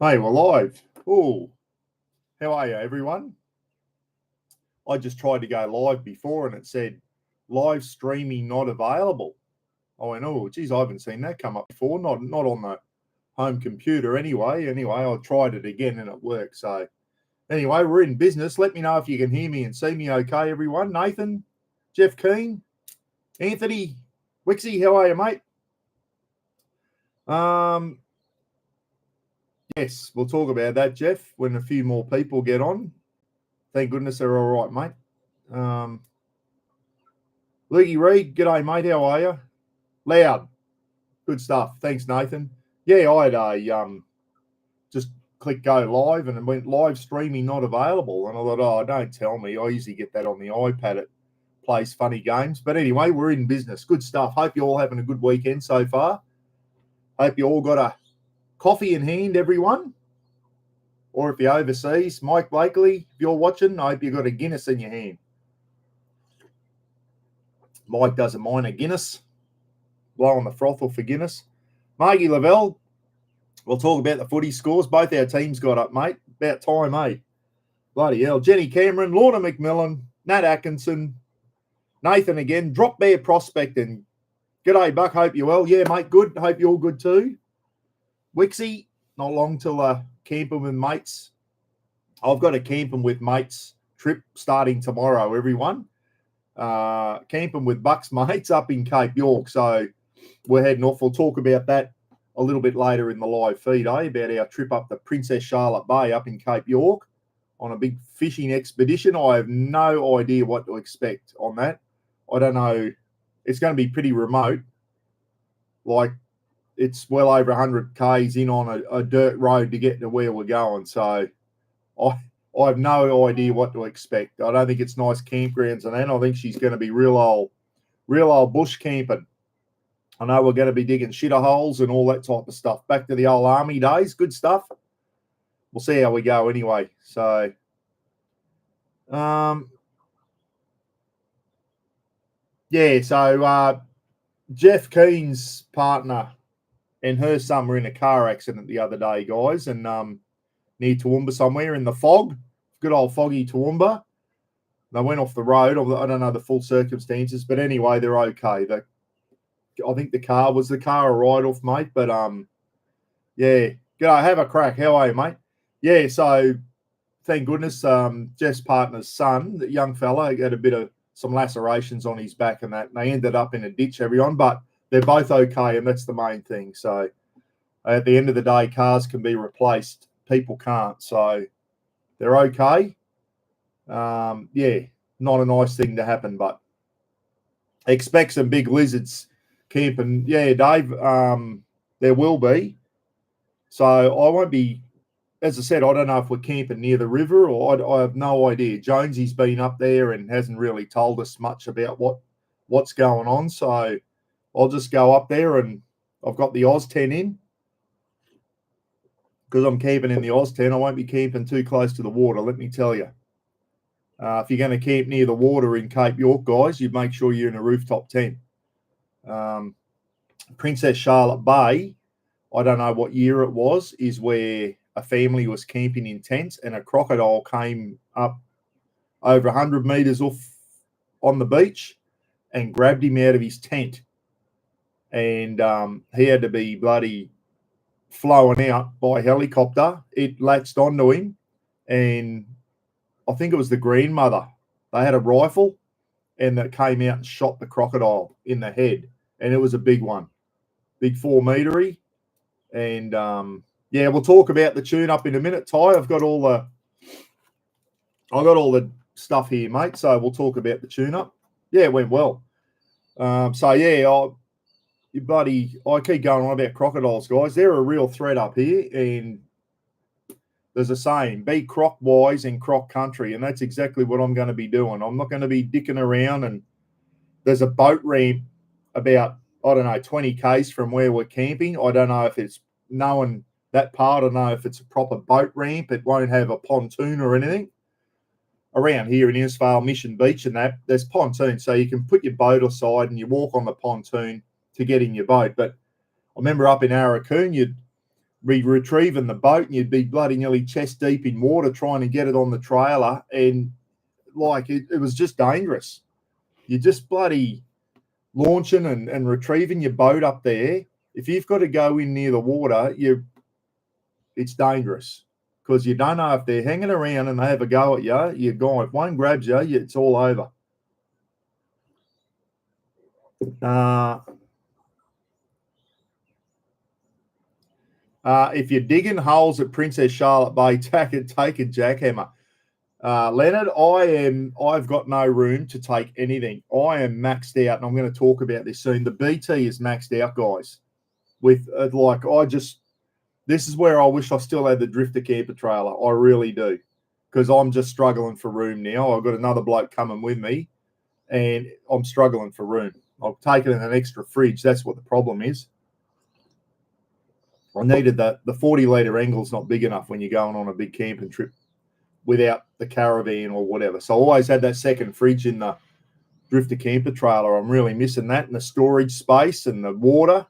Hey, we're live. Oh, how are you, everyone? I just tried to go live before and it said live streaming not available. I went, oh, geez, I haven't seen that come up before. Not on the home computer anyway. Anyway, I tried it again and it worked. So anyway, we're in business. Let me know if you can hear me and see me okay, everyone. Nathan, Jeff Keane, Anthony, Wixie, how are you, mate? Yes, we'll talk about that, Jeff, when a few more people get on. Thank goodness they're all right, mate. Luigi Reed, g'day, mate. How are you? Loud. Good stuff. Thanks, Nathan. Yeah, I had a just click go live and it went live streaming not available. And I thought, oh, don't tell me. I usually get that on the iPad. It plays funny games. But anyway, we're in business. Good stuff. Hope you're all having a good weekend so far. Hope you all got a coffee in hand, everyone. Or if you're overseas, Mike Blakely, if you're watching, I hope you got a Guinness in your hand. Mike doesn't mind a Guinness. Blowing the throttle for Guinness. Margie Lavelle, we'll talk about the footy scores. Both our teams got up, mate. About time, eh? Bloody hell. Jenny Cameron, Lorna McMillan, Nat Atkinson, Nathan again. Drop Bear Prospecting. G'day, Buck. Hope you're well. Yeah, mate, good. Hope you're all good too. Wixie, not long till camping with mates. I've got a camping with mates trip starting tomorrow, everyone. Camping with Buck's mates up in Cape York. So we're heading off. We'll talk about that a little bit later in the live feed, about our trip up the Princess Charlotte Bay up in Cape York on a big fishing expedition. I have no idea what to expect on that. I don't know. It's going to be pretty remote. Like, it's well over 100 Ks in on a dirt road to get to where we're going. So I have no idea what to expect. I don't think it's nice campgrounds and that. I think she's going to be real old bush camping. I know we're going to be digging shitter holes and all that type of stuff. Back to the old army days. Good stuff. We'll see how we go anyway. So, Jeff Keen's partner and her son were in a car accident the other day, guys, and near Toowoomba somewhere in the fog. Good old foggy Toowoomba. They went off the road. I don't know the full circumstances, but anyway, they're okay. I think the car a ride-off, mate. But, yeah. G'day, have a crack. How are you, mate? Yeah, so thank goodness Jeff's partner's son, the young fella, had a bit of some lacerations on his back and that. And they ended up in a ditch, everyone. But they're both okay, and that's the main thing. So at the end of the day, cars can be replaced. People can't. So they're okay. Yeah, not a nice thing to happen, but expect some big lizards camping. Yeah, Dave, there will be. So I won't be, as I said, I don't know if we're camping near the river or I have no idea. Jonesy's been up there and hasn't really told us much about what's going on. So I'll just go up there and I've got the Oz 10 in because I'm camping in the Oz 10. I won't be camping too close to the water, let me tell you. If you're going to camp near the water in Cape York, guys, you make sure you're in a rooftop tent. Princess Charlotte Bay, I don't know what year it was, is where a family was camping in tents and a crocodile came up over 100 metres off on the beach and grabbed him out of his tent. And he had to be bloody flown out by helicopter. It latched onto him, and I think it was the grandmother. They had a rifle, and that came out and shot the crocodile in the head, and it was a big one, big 4 metre-y. And yeah, we'll talk about the tune-up in a minute. Ty, I've got all the stuff here, mate. So we'll talk about the tune-up. Yeah, it went well. So yeah, I keep going on about crocodiles, guys. They're a real threat up here, and there's a saying, be croc wise in croc country, and that's exactly what I'm going to be doing. I'm not going to be dicking around, and there's a boat ramp about, 20 Ks from where we're camping. I don't know if it's knowing that part. I don't know if it's a proper boat ramp. It won't have a pontoon or anything. Around here in Innisfail, Mission Beach and that, there's pontoons, so you can put your boat aside and you walk on the pontoon to get in your boat. But I remember up in Arakoon, be retrieving the boat and you'd be bloody nearly chest deep in water trying to get it on the trailer. And like it was just dangerous. You're just bloody launching and retrieving your boat up there. If you've got to go in near the water, it's dangerous because you don't know if they're hanging around and they have a go at you, you're gone. If one grabs you, it's all over. If you're digging holes at Princess Charlotte Bay, take a jackhammer. Leonard, I've got no room to take anything. I am maxed out, and I'm going to talk about this soon. The BT is maxed out, guys. With this is where I wish I still had the drifter camper trailer. I really do, because I'm just struggling for room now. I've got another bloke coming with me, and I'm struggling for room. I've taken an extra fridge. That's what the problem is. I needed the 40-litre angle's not big enough when you're going on a big camping trip without the caravan or whatever. So I always had that second fridge in the drifter camper trailer. I'm really missing that, and the storage space and the water.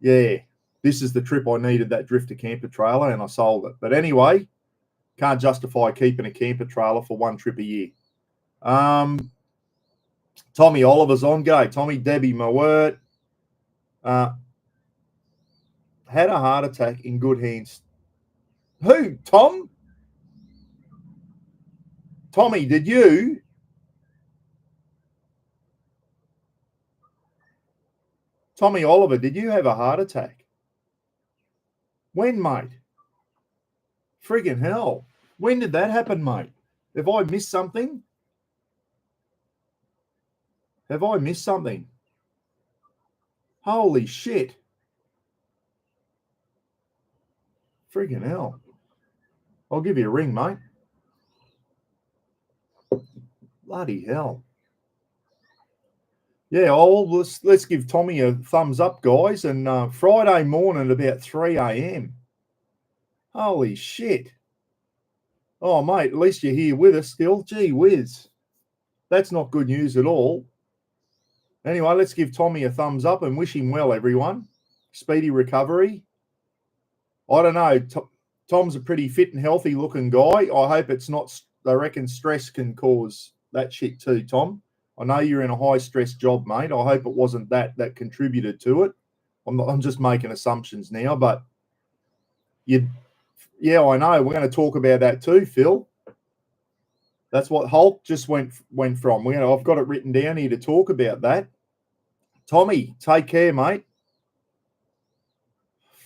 Yeah, this is the trip I needed, that drifter camper trailer, and I sold it. But anyway, can't justify keeping a camper trailer for one trip a year. Tommy Oliver's on. G'day, Tommy. Debbie Mowert. Had a heart attack in good hands. Who? Tom? Tommy, did you? Tommy Oliver, did you have a heart attack? When, mate? Friggin' hell. When did that happen, mate? Have I missed something? Holy shit. Friggin' hell. I'll give you a ring, mate. Bloody hell. Yeah, let's give Tommy a thumbs up, guys. And Friday morning about 3 a.m. Holy shit. Oh, mate, at least you're here with us still. Gee whiz. That's not good news at all. Anyway, let's give Tommy a thumbs up and wish him well, everyone. Speedy recovery. I don't know. Tom's a pretty fit and healthy looking guy. I hope it's not, I reckon stress can cause that shit too, Tom. I know you're in a high stress job, mate. I hope it wasn't that contributed to it. I'm just making assumptions now, but yeah, I know. We're going to talk about that too, Phil. That's what Hulk just went from. I've got it written down here to talk about that. Tommy, take care, mate.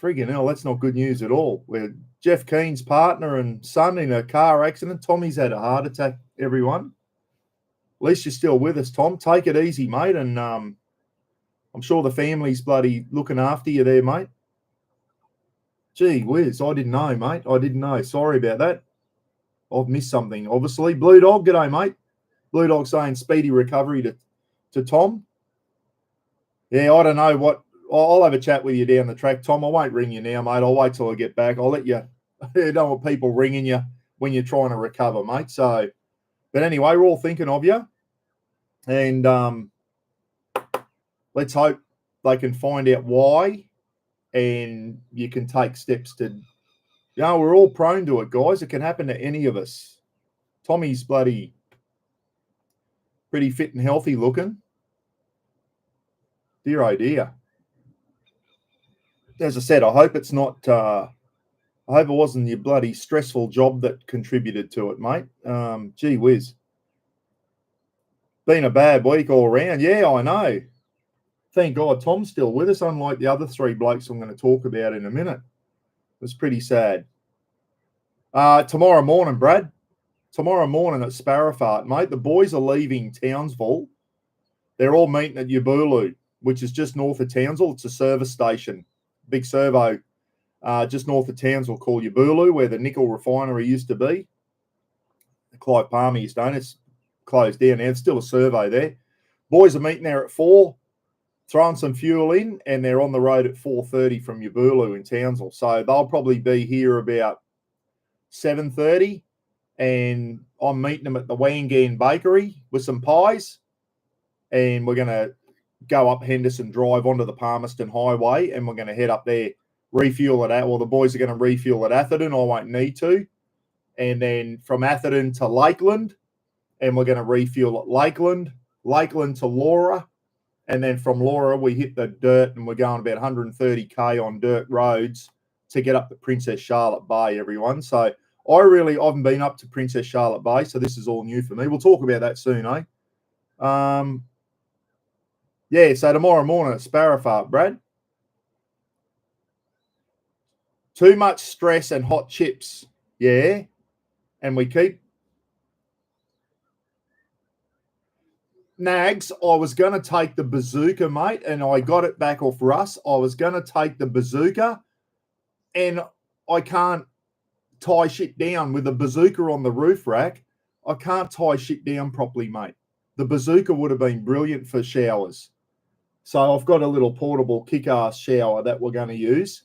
Friggin' hell, that's not good news at all. We're Jeff Keen's partner and son in a car accident. Tommy's had a heart attack, everyone. At least you're still with us, Tom. Take it easy, mate. And I'm sure the family's bloody looking after you there, mate. Gee whiz, I didn't know, mate. I didn't know. Sorry about that. I've missed something, obviously. Blue Dog, g'day, mate. Blue Dog saying speedy recovery to Tom. Yeah, I don't know what. I'll have a chat with you down the track, Tom. I won't ring you now, mate. I'll wait till I get back. I'll let you. I don't want people ringing you when you're trying to recover, mate. So, but anyway, we're all thinking of you. And let's hope they can find out why and you can take steps to, we're all prone to it, guys. It can happen to any of us. Tommy's bloody pretty fit and healthy looking. Dear, oh dear. As I said, I hope it's not, I hope it wasn't your bloody stressful job that contributed to it, mate. Gee whiz. Been a bad week all around. Yeah, I know. Thank God Tom's still with us, unlike the other three blokes I'm going to talk about in a minute. It was pretty sad. Tomorrow morning, Brad. Tomorrow morning at Sparrowfart, mate. The boys are leaving Townsville. They're all meeting at Yabulu, which is just north of Townsville. It's a service station. Big servo just north of Townsville called Yabulu, where the nickel refinery used to be. Clive Palmer used to own it. It's closed down now. There's still a servo there. Boys are meeting there at 4, throwing some fuel in, and they're on the road at 4:30 from Yabulu in Townsville. So they'll probably be here about 7:30, and I'm meeting them at the Wangan Bakery with some pies, and we're going to go up Henderson Drive onto the Palmerston Highway, and we're going to head up there refuel at, well, the boys are going to refuel at Atherton. I won't need to. And then from Atherton to Lakeland, and we're going to refuel at Lakeland to Laura. And then from Laura, we hit the dirt, and we're going about 130K on dirt roads to get up to Princess Charlotte Bay, everyone. So I haven't been up to Princess Charlotte Bay, so this is all new for me. We'll talk about that soon, eh? Yeah, so tomorrow morning at Sparrowfart, Brad. Too much stress and hot chips, yeah. And we keep Nags. I was going to take the bazooka, mate, and I got it back off Russ. I was going to take the bazooka, and I can't tie shit down with the bazooka on the roof rack. I can't tie shit down properly, mate. The bazooka would have been brilliant for showers. So I've got a little portable kick-ass shower that we're going to use.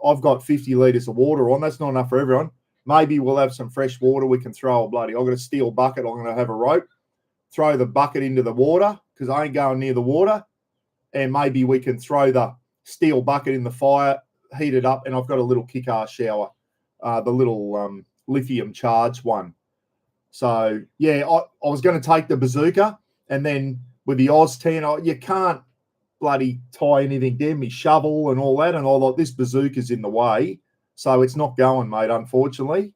I've got 50 litres of water on. That's not enough for everyone. Maybe we'll have some fresh water. We can throw I've got a steel bucket. I'm going to have a rope. Throw the bucket into the water because I ain't going near the water. And maybe we can throw the steel bucket in the fire, heat it up, and I've got a little kick-ass shower, the little lithium charged one. So, yeah, I was going to take the bazooka, and then with the Oz 10, you can't bloody tie anything down, me shovel and all that, and all that. This bazooka's in the way, so it's not going, mate, unfortunately.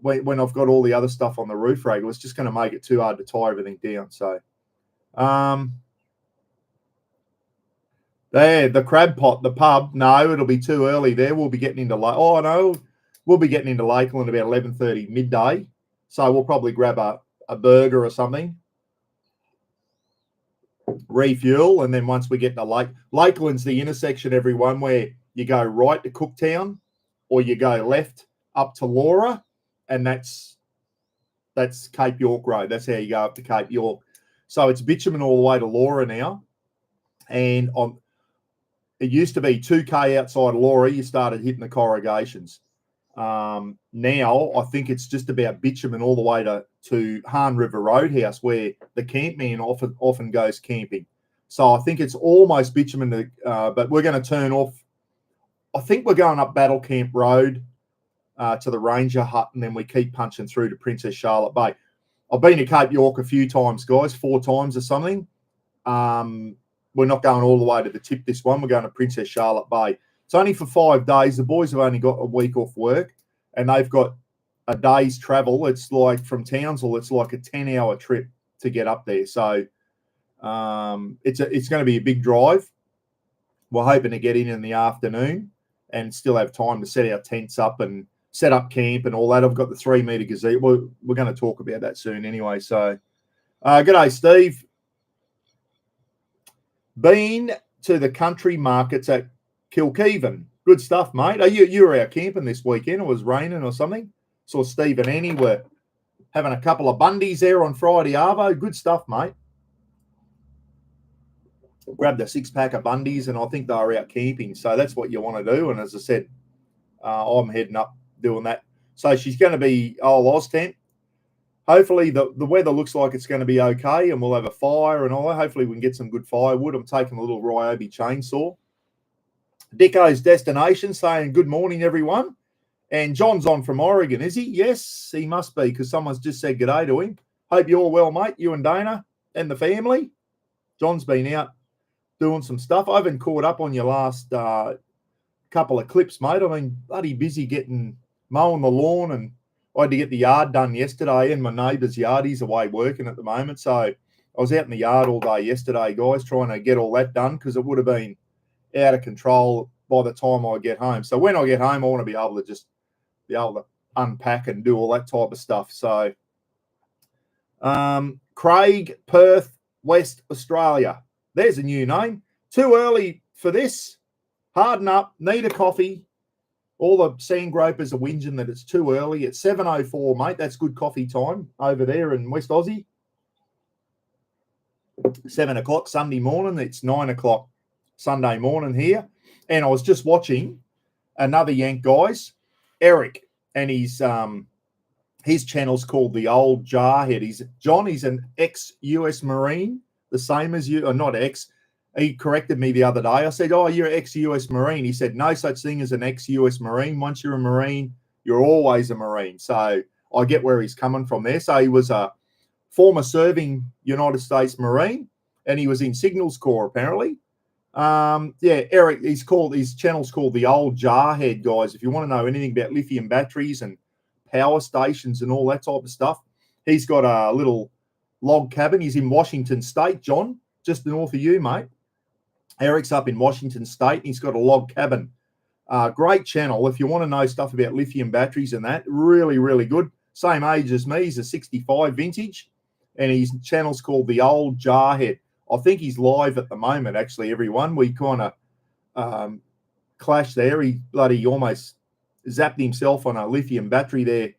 When I've got all the other stuff on the roof rack, it was just going to make it too hard to tie everything down. So, there, the crab pot, the pub. No, it'll be too early there. We'll be getting into we'll be getting into Lakeland about 11:30 midday. So we'll probably grab a burger or something, refuel, and then once we get to Lakeland's the intersection, everyone, where you go right to Cooktown or you go left up to Laura. And that's Cape York Road. That's how you go up to Cape York. So it's bitumen all the way to Laura now. And it used to be 2K outside of Laura, you started hitting the corrugations. Now I think it's just about bitumen all the way to Hahn River Roadhouse, where the campman often goes camping. So I think it's almost bitumen, but we're going to turn off. I think we're going up Battle Camp Road to the Ranger Hut, and then we keep punching through to Princess Charlotte Bay. I've been to Cape York a few times, guys, 4 times or something. We're not going all the way to the tip this one. We're going to Princess Charlotte Bay. It's only for 5 days. The boys have only got a week off work, and they've got a day's travel. It's like from Townsville, it's like a 10-hour trip to get up there. So it's going to be a big drive. We're hoping to get in the afternoon and still have time to set our tents up and set up camp and all that. I've got the 3-metre gazebo. We're going to talk about that soon anyway. So, g'day, Steve. Been to the country markets at Kilkeven. Good stuff, mate. You were out camping this weekend. It was raining or something. Saw Steve and Annie were having a couple of bundies there on Friday arvo. Good stuff, mate. Grabbed a 6-pack of bundies, and I think they were out camping. So that's what you want to do. And as I said, I'm heading up doing that. So she's going to be Oz tent. Hopefully the weather looks like it's going to be okay, and we'll have a fire and all that. Hopefully we can get some good firewood. I'm taking a little Ryobi chainsaw. Dicko's Destination saying good morning, everyone. And John's on from Oregon, is he? Yes, he must be, because someone's just said g'day to him. Hope you're well, mate, you and Dana and the family. John's been out doing some stuff. I haven't caught up on your last couple of clips, mate. I've been bloody busy mowing the lawn, and I had to get the yard done yesterday in my neighbour's yard. He's away working at the moment. So I was out in the yard all day yesterday, guys, trying to get all that done, because it would have been out of control by the time I get home. So when I get home, I want to be able to unpack and do all that type of stuff. So Craig, Perth, West Australia. There's a new name. Too early for this. Harden up. Need a coffee. All the sand gropers are whinging that it's too early. It's 7:04, mate. That's good coffee time over there in West Aussie. 7 o'clock Sunday morning. It's 9 o'clock Sunday morning here. And I was just watching another Yank, guys, Eric, and his channel's called The Old Jarhead. He's an ex-US Marine, the same as you, or not ex, he corrected me the other day. I said, "Oh, you're an ex-US Marine." He said, "No such thing as an ex-US Marine. Once you're a Marine, you're always a Marine." So I get where he's coming from there. So he was a former serving United States Marine, and he was in Signals Corps apparently. Eric, his channel's called The Old Jarhead, guys. If you want to know anything about lithium batteries and power stations and all that type of stuff, he's got a little log cabin. He's in Washington State, John, just north of you, mate. Eric's up in Washington State, and he's got a log cabin. Great channel. If you want to know stuff about lithium batteries and that, really, really good. Same age as me. He's a 65 vintage, and his channel's called The Old Jarhead. I think he's live at the moment, actually, everyone. We kind of clashed there. He bloody almost zapped himself on a lithium battery there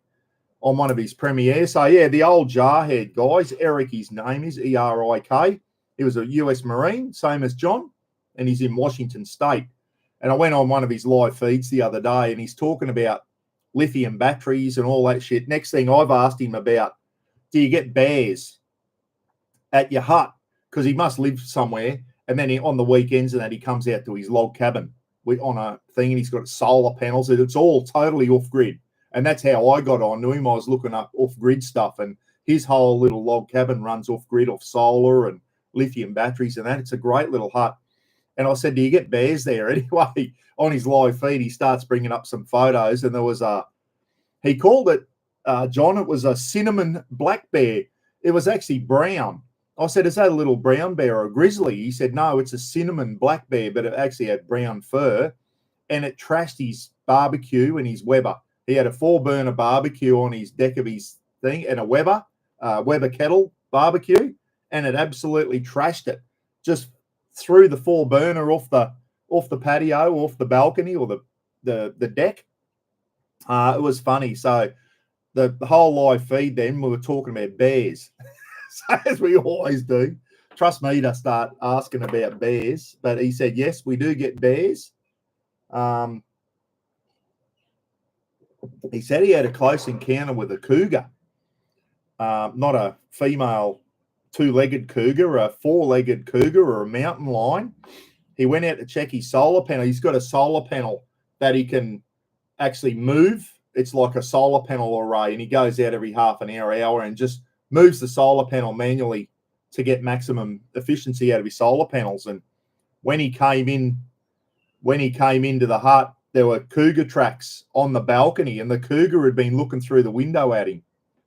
on one of his premieres. So, yeah, The Old Jarhead, guys. Eric, his name is Erik. He was a US Marine, same as John, and he's in Washington State. And I went on one of his live feeds the other day, and he's talking about lithium batteries and all that shit. Next thing I've asked him about, do you get bears at your hut? Because he must live somewhere, and then on the weekends and that he comes out to his log cabin on a thing, and he's got solar panels. It's all totally off-grid, and that's how I got on to him. I was looking up off-grid stuff, and his whole little log cabin runs off-grid, off solar and lithium batteries and that. It's a great little hut. And I said, do you get bears there? Anyway, on his live feed, he starts bringing up some photos, and there was he called it, John, it was a cinnamon black bear. It was actually brown. I said, is that a little brown bear or a grizzly? He said, no, it's a cinnamon black bear, but it actually had brown fur, and it trashed his barbecue and his Weber. He had a 4-burner barbecue on his deck of his thing and a Weber kettle barbecue, and it absolutely trashed it. Just threw the 4-burner off the patio, off the balcony or the deck. It was funny. So the whole live feed then, we were talking about bears. So as we always do. Trust me to start asking about bears. But he said, yes, we do get bears. He said he had a close encounter with a cougar. Not a female 2-legged cougar, a 4-legged cougar, or a mountain lion. He went out to check his solar panel. He's got a solar panel that he can actually move. It's like a solar panel array, and he goes out every half an hour, and just moves the solar panel manually to get maximum efficiency out of his solar panels. And when he came into the hut, there were cougar tracks on the balcony, and the cougar had been looking through the window at him.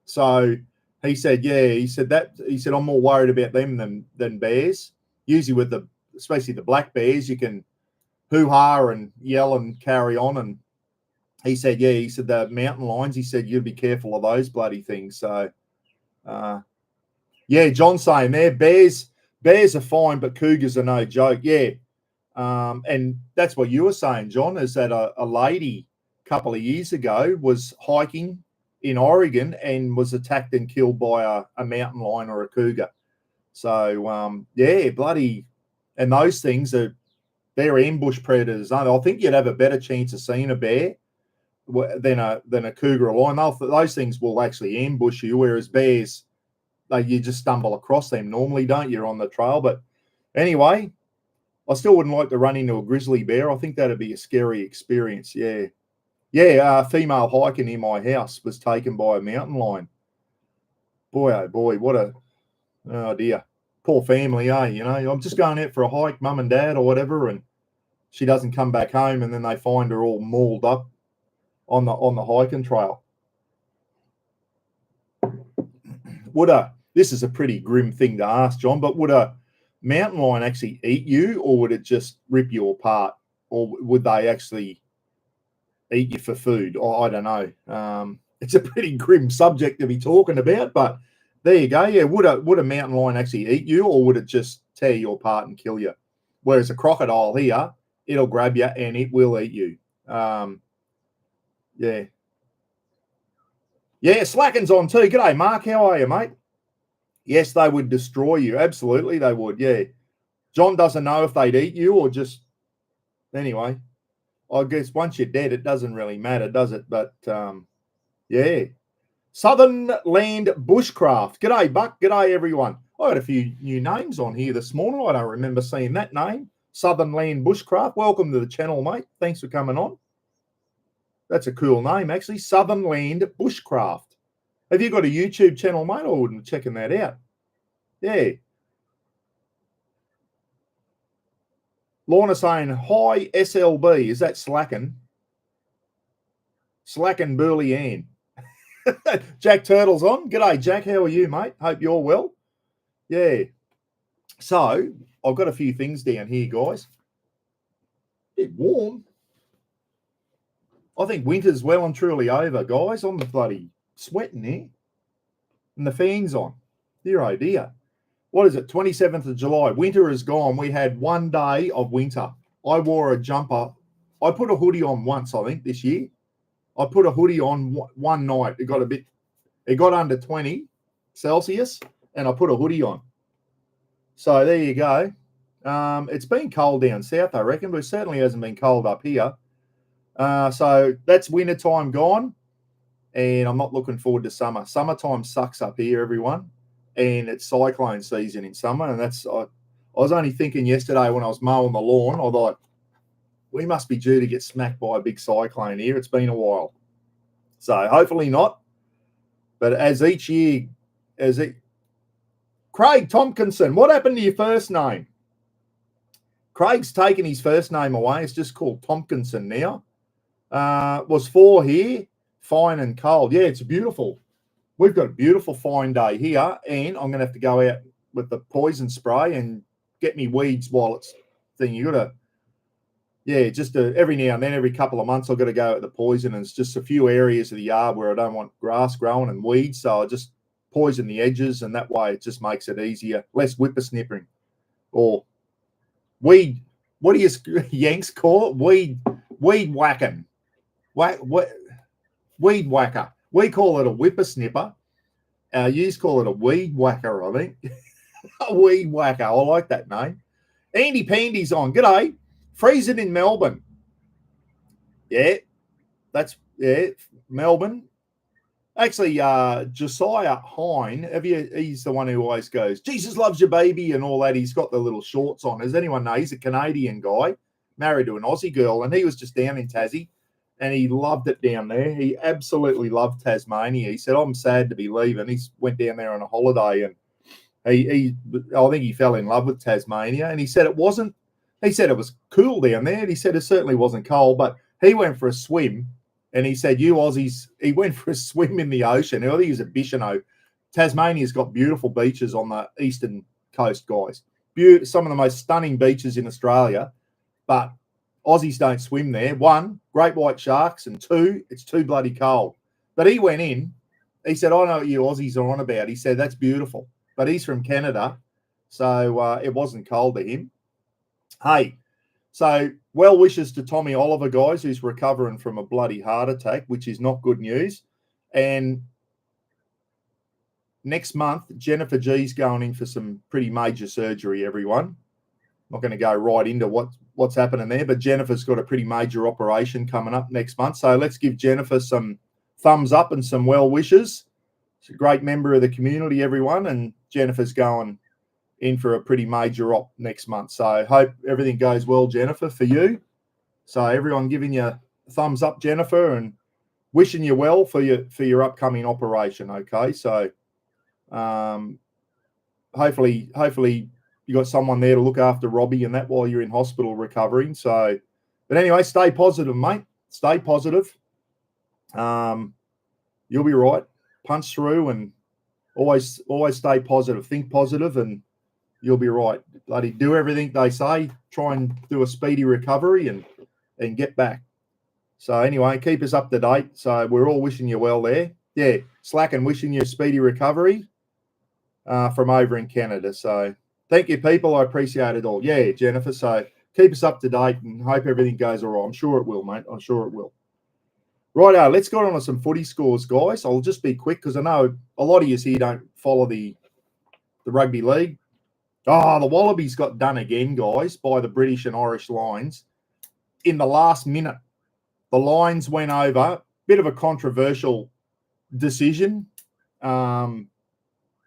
So he said, I'm more worried about them than bears. Usually especially the black bears, you can hoo-ha and yell and carry on. And he said, the mountain lions, he said, you'd be careful of those bloody things. So, John's saying there, bears are fine, but cougars are no joke. Yeah. And that's what you were saying, John, is that a lady a couple of years ago was hiking in Oregon and was attacked and killed by a mountain lion or a cougar. So, bloody, and those things they're ambush predators. I think you'd have a better chance of seeing a bear than a cougar or lion. Those things will actually ambush you, whereas bears, you just stumble across them normally, don't you, on the trail? But anyway, I still wouldn't like to run into a grizzly bear. I think that'd be a scary experience. Yeah. A female hiker near my house was taken by a mountain lion. Boy, oh boy, oh dear. Poor family, I'm just going out for a hike, mum and dad or whatever, and she doesn't come back home, and then they find her all mauled up on the hiking trail. This is a pretty grim thing to ask, John, but would a mountain lion actually eat you, or would it just rip you apart, or would they actually eat you for food? I don't know. It's a pretty grim subject to be talking about, but there you go. Yeah, would a mountain lion actually eat you, or would it just tear you apart and kill you? Whereas a crocodile here, it'll grab you and it will eat you. Slacken's on too. G'day, Mark. How are you, mate? Yes, they would destroy you. Absolutely, they would. Yeah. John doesn't know if they'd eat you or just... Anyway, I guess once you're dead, it doesn't really matter, does it? But, Southern Land Bushcraft. G'day, Buck. G'day, everyone. I had a few new names on here this morning. I don't remember seeing that name. Southern Land Bushcraft. Welcome to the channel, mate. Thanks for coming on. That's a cool name, actually. Southern Land Bushcraft. Have you got a YouTube channel, mate? I wouldn't be checking that out. Yeah. Lorna saying, hi, SLB. Is that Slacken? Slacken Burley Ann. Jack Turtle's on. G'day, Jack. How are you, mate? Hope you're well. Yeah. So, I've got a few things down here, guys. Bit warm. I think winter's well and truly over, guys. I'm bloody sweating here. And the fan's on. Dear oh dear. What is it? 27th of July. Winter is gone. We had one day of winter. I wore a jumper. I put a hoodie on once, I think, this year. I put a hoodie on one night. It got under 20 Celsius, and I put a hoodie on. So there you go. It's been cold down south, I reckon, but it certainly hasn't been cold up here. So that's winter time gone, and I'm not looking forward to summer. Summertime sucks up here, everyone, and it's cyclone season in summer. And I was only thinking yesterday when I was mowing the lawn, I thought, we must be due to get smacked by a big cyclone here. It's been a while. So hopefully not. But Craig Tompkinson, what happened to your first name? Craig's taken his first name away. It's just called Tompkinson now. Was 4 here, fine and cold. Yeah, it's beautiful. We've got a beautiful fine day here, and I'm going to have to go out with the poison spray and get me weeds while it's thing. You got to, yeah, just every now and then, every couple of months, I've got to go at the poison, and it's just a few areas of the yard where I don't want grass growing and weeds, so I just poison the edges, and that way it just makes it easier, less whippersnippering or weed. What do you Yanks call it? Weed whacking. Weed whacker. We call it a whippersnipper. You call it a weed whacker, I think. A weed whacker. I like that name. Andy Pandy's on. G'day. Freezing in Melbourne. Yeah. Melbourne. Actually, Josiah Hine, he's the one who always goes, Jesus loves your baby and all that. He's got the little shorts on. Does anyone know? He's a Canadian guy, married to an Aussie girl, and he was just down in Tassie, and he loved it down there. He absolutely loved Tasmania. He said, I'm sad to be leaving. He went down there on a holiday, and I think he fell in love with Tasmania, and he said it was cool down there, and he said it certainly wasn't cold, but he went for a swim. And he said, you Aussies, he went for a swim in the ocean. I think he was at Bicheno. Tasmania's got beautiful beaches on the eastern coast, guys. Some of the most stunning beaches in Australia. But Aussies don't swim there. 1, great white sharks. And 2, it's too bloody cold. But he went in. He said, I know what you Aussies are on about. He said, that's beautiful. But he's from Canada. So it wasn't cold to him. Hey. So, well wishes to Tommy Oliver, guys, who's recovering from a bloody heart attack, which is not good news. And next month, Jennifer G's going in for some pretty major surgery, everyone. I'm not going to go right into what's happening there, but Jennifer's got a pretty major operation coming up next month. So let's give Jennifer some thumbs up and some well wishes. She's a great member of the community, everyone, and Jennifer's going in for a pretty major op next month. So hope everything goes well, Jennifer, for you. So everyone giving you a thumbs up, Jennifer, and wishing you well for your upcoming operation. Okay. So hopefully you got someone there to look after Robbie and that while you're in hospital recovering. So, but anyway, stay positive, mate. Stay positive. You'll be right. Punch through and always stay positive. Think positive and you'll be right. Bloody do everything they say. Try and do a speedy recovery and get back. So anyway, keep us up to date. So we're all wishing you well there. Yeah, Slack and wishing you a speedy recovery from over in Canada. So thank you, people. I appreciate it all. Yeah, Jennifer. So keep us up to date and hope everything goes all right. I'm sure it will, mate. I'm sure it will. Righto, let's go on to some footy scores, guys. I'll just be quick because I know a lot of you here don't follow the rugby league. Oh, the Wallabies got done again, guys, by the British and Irish Lions. In the last minute, the Lions went over. Bit of a controversial decision. I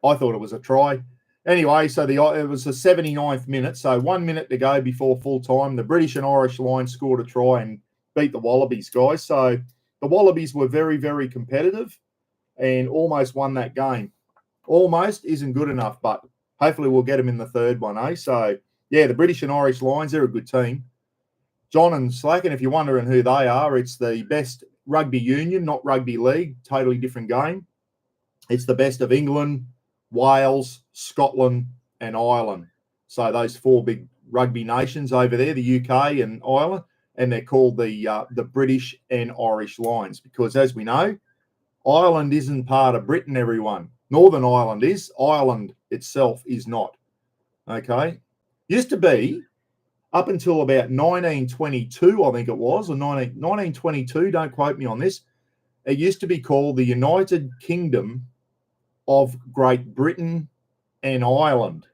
thought it was a try. Anyway, so it was the 79th minute, so 1 minute to go before full time. The British and Irish Lions scored a try and beat the Wallabies, guys. So the Wallabies were very, very competitive and almost won that game. Almost isn't good enough, but hopefully we'll get them in the third one, eh? So, yeah, the British and Irish Lions, they're a good team. John and Slacken, if you're wondering who they are, it's the best rugby union, not rugby league, totally different game. It's the best of England, Wales, Scotland, and Ireland. So those four big rugby nations over there, the UK and Ireland, and they're called the British and Irish Lions because, as we know, Ireland isn't part of Britain, everyone. Northern Ireland is. Ireland itself is not. Okay? Used to be, up until about 1922, I think it was, or 1922, don't quote me on this, it used to be called the United Kingdom of Great Britain and Ireland.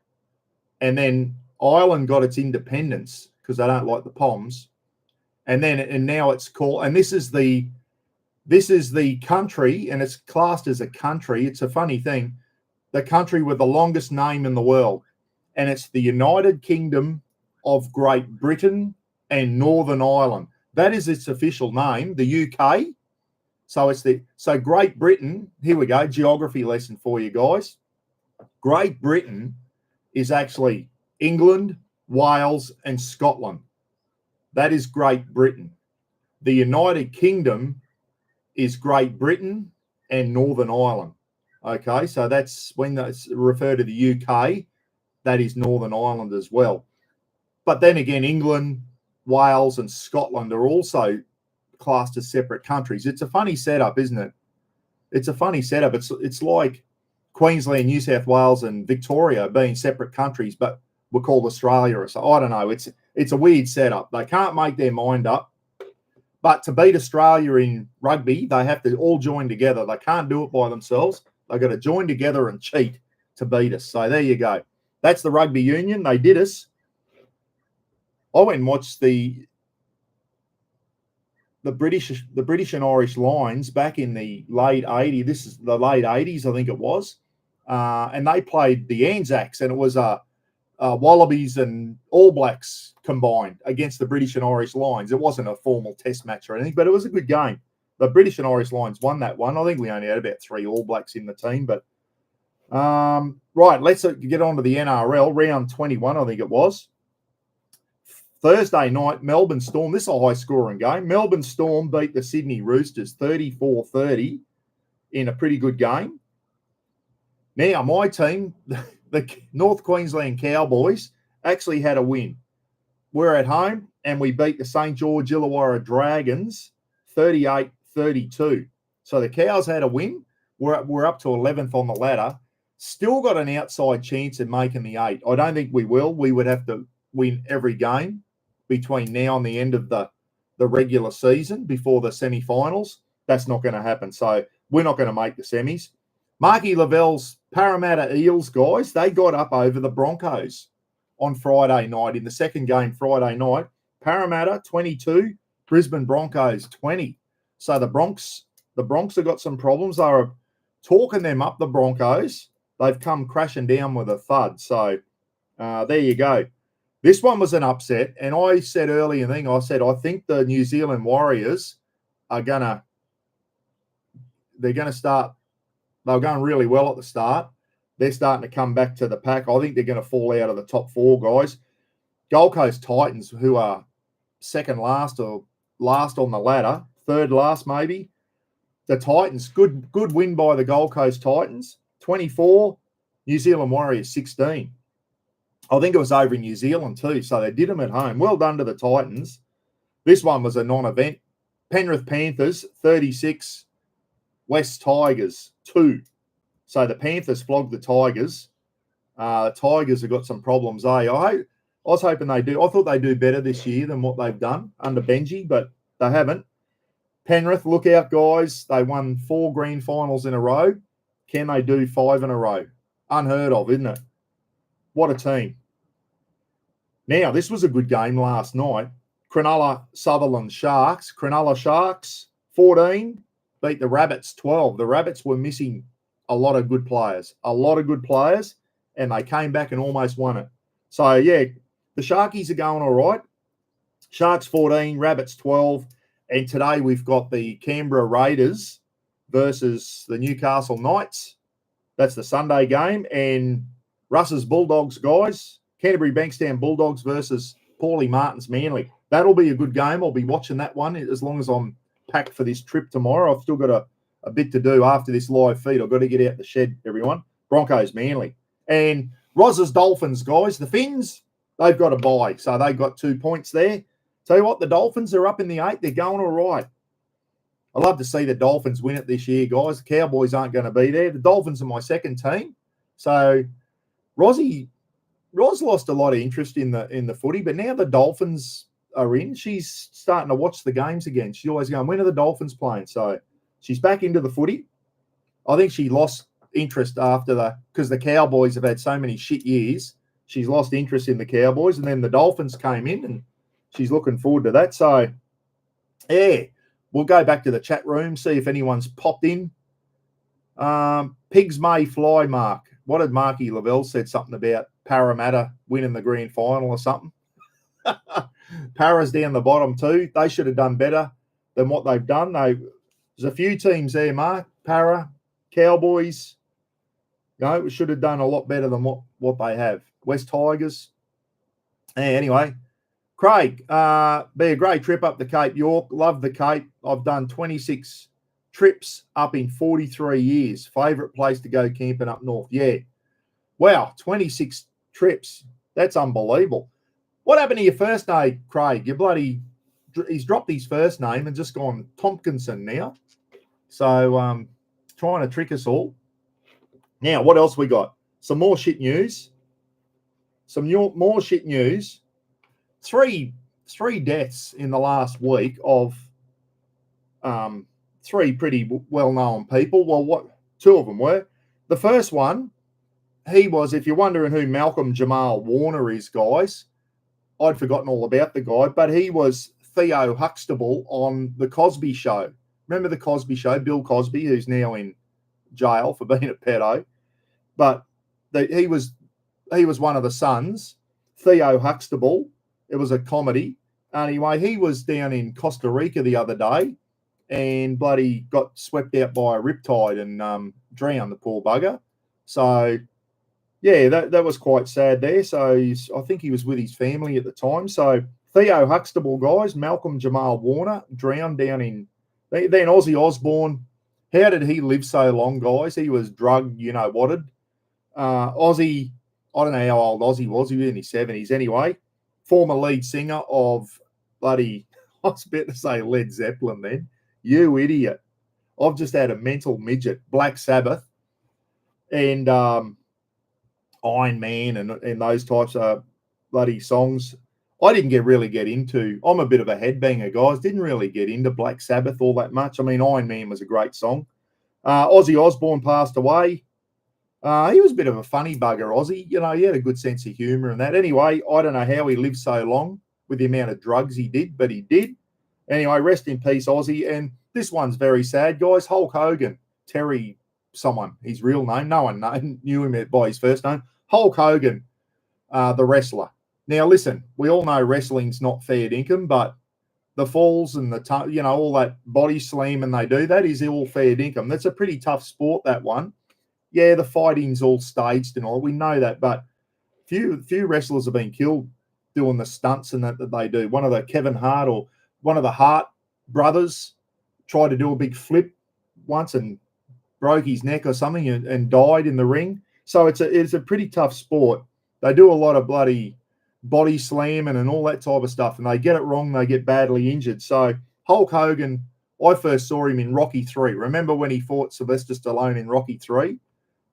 And then Ireland got its independence because they don't like the Poms. And now it's called, and this is the country, and it's classed as a country. It's a funny thing. The country with the longest name in the world. And it's the United Kingdom of Great Britain and Northern Ireland. That is its official name, the UK. So Great Britain, here we go, geography lesson for you guys. Great Britain is actually England, Wales, and Scotland. That is Great Britain. The United Kingdom is Great Britain and Northern Ireland. Okay, so that's when that's referred to the UK, that is Northern Ireland as well. But then again, England, Wales, and Scotland are also classed as separate countries. It's a funny setup, isn't it? It's a funny setup. It's like Queensland, New South Wales, and Victoria being separate countries, but we're called Australia. So I don't know. It's a weird setup. They can't make their mind up. But to beat Australia in rugby, they have to all join together. They can't do it by themselves. They've got to join together and cheat to beat us. So there you go. That's the rugby union. They did us. I went and watched the British and Irish Lions back in the late 80s. This is the late 80s, I think it was. And they played the Anzacs, and it was Wallabies and All Blacks combined against the British and Irish Lions. It wasn't a formal test match or anything, but it was a good game. The British and Irish Lions won that one. I think we only had about 3 All Blacks in the team. But right, let's get on to the NRL. Round 21, I think it was. Thursday night, Melbourne Storm. This is a high-scoring game. Melbourne Storm beat the Sydney Roosters 34-30 in a pretty good game. Now, my team, the North Queensland Cowboys, actually had a win. We're at home, and we beat the St. George Illawarra Dragons 38-32. So the Cows had a win. We're up to 11th on the ladder. Still got an outside chance of making the 8. I don't think we will. We would have to win every game between now and the end of the regular season before the semi-finals. That's not going to happen. So we're not going to make the semis. Marky Lavell's Parramatta Eels, guys, they got up over the Broncos on Friday night in the second game Friday night. Parramatta 22, Brisbane Broncos 20. So the Bronx have got some problems. They are talking them up, the Broncos. They've come crashing down with a thud. So there you go. This one was an upset, and I said earlier, I think the New Zealand Warriors they're going to start. They were going really well at the start. They're starting to come back to the pack. I think they're going to fall out of the top 4, guys. Gold Coast Titans, who are second last or last on the ladder, third last maybe. The Titans, good win by the Gold Coast Titans, 24. New Zealand Warriors 16. I think it was over in New Zealand too, so they did them at home. Well done to the Titans. This one was a non-event. Penrith Panthers 36, West Tigers 2. So the Panthers flogged the Tigers. The Tigers have got some problems, I was hoping they do. I thought they'd do better this year than what they've done under Benji, but they haven't. Penrith, look out, guys. They won 4 grand finals in a row. Can they do 5 in a row? Unheard of, isn't it? What a team. Now, this was a good game last night. Cronulla Sutherland Sharks. Cronulla Sharks 14 beat the Rabbits 12. The Rabbits were missing a lot of good players. and they came back and almost won it. So, yeah, the Sharkies are going all right. Sharks 14, Rabbits 12. And today we've got the Canberra Raiders versus the Newcastle Knights. That's the Sunday game. And Russ's Bulldogs, guys. Canterbury Bankstown Bulldogs versus Paulie Martin's Manly. That'll be a good game. I'll be watching that one as long as I'm packed for this trip tomorrow. I've still got a bit to do after this live feed. I've got to get out the shed, everyone. Broncos Manly. And Roz's Dolphins, guys. The Finns, they've got a bye. So they've got 2 points there. Tell you what, the Dolphins are up in the 8. They're going all right. I love to see the Dolphins win it this year, guys. The Cowboys aren't going to be there. The Dolphins are my second team. So Roz lost a lot of interest in the footy, but now the Dolphins are in. She's starting to watch the games again. She's always going, when are the Dolphins playing? So she's back into the footy. I think she lost interest because the Cowboys have had so many shit years. She's lost interest in the Cowboys, and then the Dolphins came in, and she's looking forward to that. So, yeah, we'll go back to the chat room, see if anyone's popped in. Pigs may fly, Mark. What did Marky Lavelle said something about Parramatta winning the grand final or something? Para's down the bottom too. They should have done better than what they've done. There's a few teams there, Mark. Para, Cowboys. We should have done a lot better than what they have. West Tigers. Anyway, Craig, be a great trip up to Cape York. Love the Cape. I've done 26 trips up in 43 years. Favourite place to go camping up north. Yeah. Wow, 26 trips. That's unbelievable. What happened to your first name, Craig? He's dropped his first name and just gone Tompkinson now. So trying to trick us all. Now, what else we got? Some more shit news. More shit news. Three deaths in the last week of three pretty well-known people. Well, two of them were. The first one, he was, if you're wondering who Malcolm Jamal Warner is, guys, I'd forgotten all about the guy, but he was Theo Huxtable on The Cosby Show. Remember The Cosby Show? Bill Cosby, who's now in jail for being a pedo. But he was one of the sons, Theo Huxtable. It was a comedy. Anyway, he was down in Costa Rica the other day and bloody got swept out by a riptide and drowned, the poor bugger. So, yeah, that was quite sad there. So I think he was with his family at the time. So Theo Huxtable, guys, Malcolm Jamal Warner, drowned down in... Then Ozzie Osborne. How did he live so long, guys? He was drugged, whatted. Ozzie, I don't know how old Ozzie was. He was in his 70s anyway. Former lead singer of bloody, I was about to say Led Zeppelin then. You idiot. I've just had a mental midget. Black Sabbath and Iron Man and those types of bloody songs. I didn't really get into. I'm a bit of a headbanger, guys. Didn't really get into Black Sabbath all that much. I mean, Iron Man was a great song. Ozzie Osbourne passed away. He was a bit of a funny bugger, Ozzie. He had a good sense of humour and that. Anyway, I don't know how he lived so long with the amount of drugs he did, but he did. Anyway, rest in peace, Ozzie. And this one's very sad, guys. Hulk Hogan, Terry someone, his real name. No one knew him by his first name. Hulk Hogan, the wrestler. Now, listen, we all know wrestling's not fair dinkum, but the falls and all that body slam and they do, that is all fair dinkum. That's a pretty tough sport, that one. Yeah, the fighting's all staged and all. We know that, but few wrestlers have been killed doing the stunts and that they do. One of the Kevin Hart or one of the Hart brothers tried to do a big flip once and broke his neck or something and died in the ring. So it's a pretty tough sport. They do a lot of bloody body slamming and all that type of stuff, and they get it wrong, they get badly injured. So Hulk Hogan, I first saw him in Rocky 3. Remember when he fought Sylvester Stallone in Rocky 3?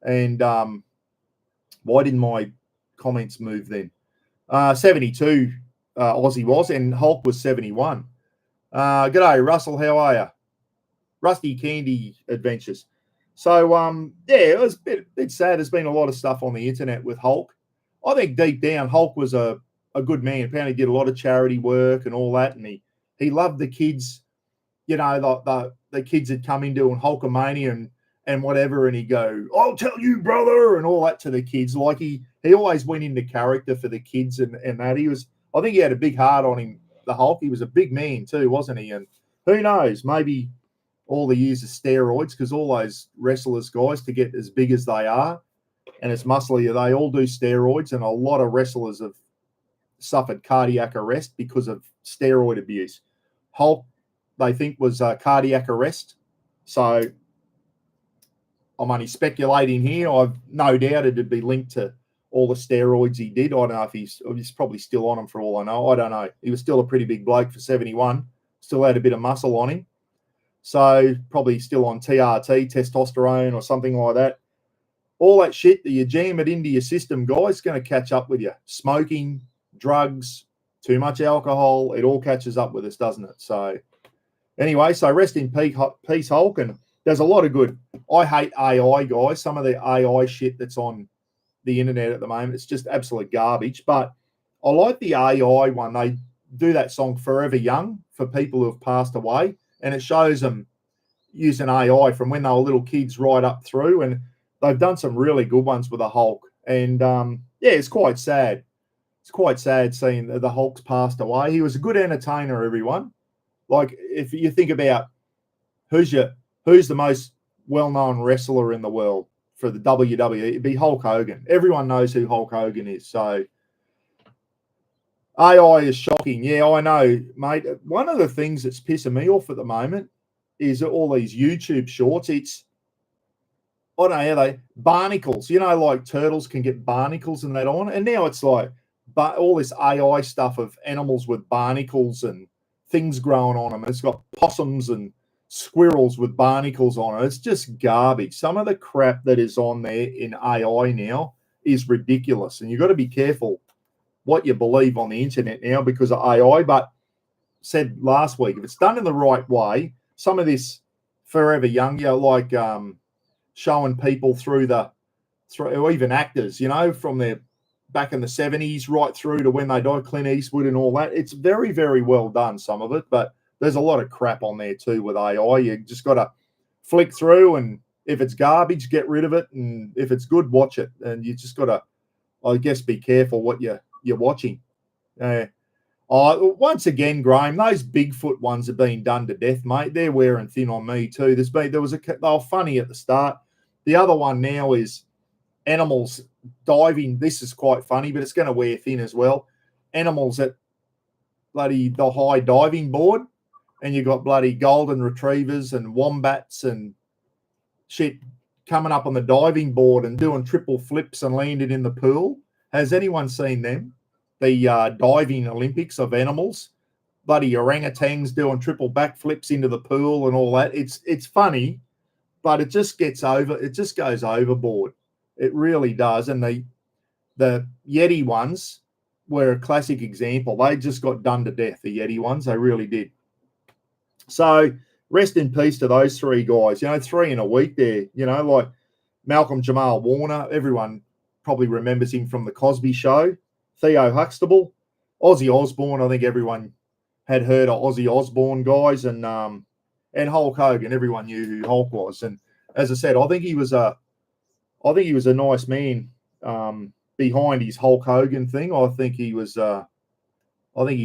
And why didn't my comments move then? 72 Aussie was, and Hulk was 71. G'day, Russell. How are you? Rusty Candy Adventures. So, yeah, it was a bit sad. There's been a lot of stuff on the internet with Hulk. I think deep down, Hulk was a good man. Apparently did a lot of charity work and all that, and he loved the kids. The kids had come into and Hulkamania and whatever, and he'd go, "I'll tell you, brother," and all that to the kids. Like he always went into character for the kids, and that I think he had a big heart on him, the Hulk. He was a big man too, wasn't he? And who knows, maybe all the years of steroids, because all those wrestlers, guys, to get as big as they are and as muscly, they all do steroids, and a lot of wrestlers have suffered cardiac arrest because of steroid abuse. Hulk, they think, was cardiac arrest. So I'm only speculating here. I've no doubt it'd be linked to all the steroids he did. I don't know if he's probably still on them for all I know. I don't know. He was still a pretty big bloke for 71. Still had a bit of muscle on him. So probably still on TRT, testosterone or something like that. All that shit that you jam it into your system, guys, going to catch up with you. Smoking, drugs, too much alcohol, it all catches up with us, doesn't it? So anyway, so rest in peace, Hulk. And there's a lot of good. I hate AI, guys. Some of the AI shit that's on the internet at the moment, it's just absolute garbage. But I like the AI one. They do that song Forever Young for people who have passed away, and it shows them using AI from when they were little kids right up through. And they've done some really good ones with the Hulk. And yeah, it's quite sad. It's quite sad seeing the Hulk's passed away. He was a good entertainer, everyone. Like, if you think about who's the most well-known wrestler in the world for the WWE, it'd be Hulk Hogan. Everyone knows who Hulk Hogan is. So AI is shocking. Yeah, I know, mate. One of the things that's pissing me off at the moment is all these YouTube shorts. It's, I don't know how barnacles, like turtles can get barnacles and that on. And now it's like, but all this AI stuff of animals with barnacles and things growing on them. It's got possums and squirrels with barnacles on it. It's just garbage. Some of the crap that is on there in AI now is ridiculous. And you've got to be careful what you believe on the internet now because of AI. But said last week, if it's done in the right way, some of this Forever Young, like showing people through or even actors, from their back in the 70s right through to when they died, Clint Eastwood and all that. It's very, very well done, some of it, but there's a lot of crap on there too with AI. You just got to flick through, and if it's garbage, get rid of it, and if it's good, watch it. And you just got to, I guess, be careful what you're watching. Once again, Graham, those Bigfoot ones have been done to death, mate. They're wearing thin on me too. They were funny at the start. The other one now is animals diving. This is quite funny, but it's going to wear thin as well. Animals at the high diving board, and you've got bloody golden retrievers and wombats and shit coming up on the diving board and doing triple flips and landing in the pool. Has anyone seen them? The diving Olympics of animals, bloody orangutans doing triple backflips into the pool and all that. It's funny, but it just goes overboard. It really does. And the Yeti ones were a classic example. They just got done to death, the Yeti ones. They really did. So rest in peace to those three guys. 3 in a week there. Like Malcolm Jamal Warner. Everyone probably remembers him from The Cosby Show. Theo Huxtable. Ozzie Osbourne. I think everyone had heard of Ozzie Osbourne, guys. And Hulk Hogan. Everyone knew who Hulk was. And as I said, I think he was a nice man behind his Hulk Hogan thing. I think he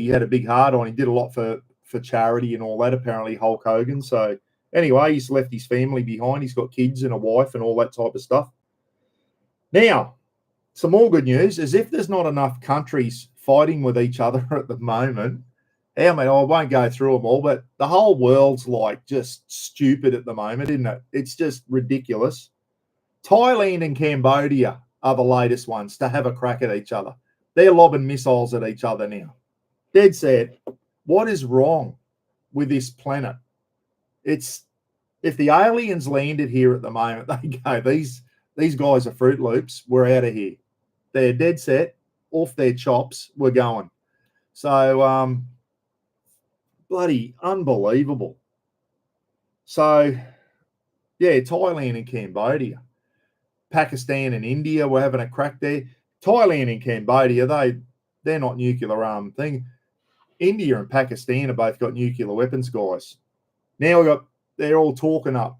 had a big heart on. He did a lot for charity and all that, apparently, Hulk Hogan. So anyway, he's left his family behind. He's got kids and a wife and all that type of stuff. Now, some more good news. As if there's not enough countries fighting with each other at the moment. I won't go through them all, but the whole world's like just stupid at the moment, isn't it? It's just ridiculous. Thailand and Cambodia are the latest ones to have a crack at each other. They're lobbing missiles at each other now. Dead set. What is wrong with this planet? If the aliens landed here at the moment, they go, these guys are Fruit Loops. We're out of here. They're dead set, off their chops. We're going. So, bloody unbelievable. So, yeah, Thailand and Cambodia. Pakistan and India were having a crack there. Thailand and Cambodia, they're not nuclear armed thing. India and Pakistan have both got nuclear weapons, guys. Now they're all talking up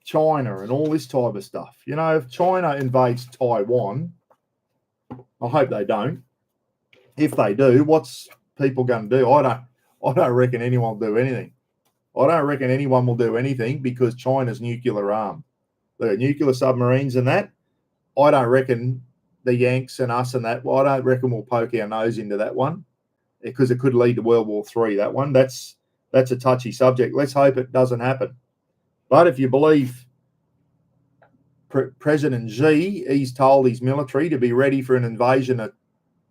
China and all this type of stuff. You know, if China invades Taiwan, I hope they don't. If they do, what's people going to do? I don't reckon anyone will do anything. I don't reckon anyone will do anything because China's nuclear armed. The nuclear submarines and that, I don't reckon the Yanks and us and that, well, I don't reckon we'll poke our nose into that one because it could lead to World War III, that one. That's a touchy subject. Let's hope it doesn't happen. But if you believe President Xi, he's told his military to be ready for an invasion of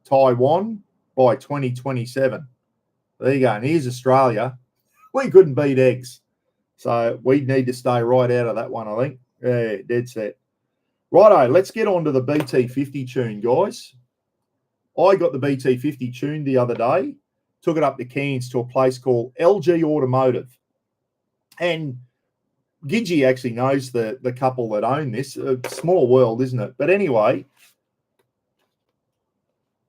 Taiwan by 2027. There you go. And here's Australia. We couldn't beat eggs. So we need to stay right out of that one, I think. Yeah, dead set. Righto, let's get on to the BT50 tune, guys. I got the BT50 tuned the other day, took it up to Cairns to a place called LG Automotive. And Gidgey actually knows the couple that own this. A small world, isn't it? But anyway,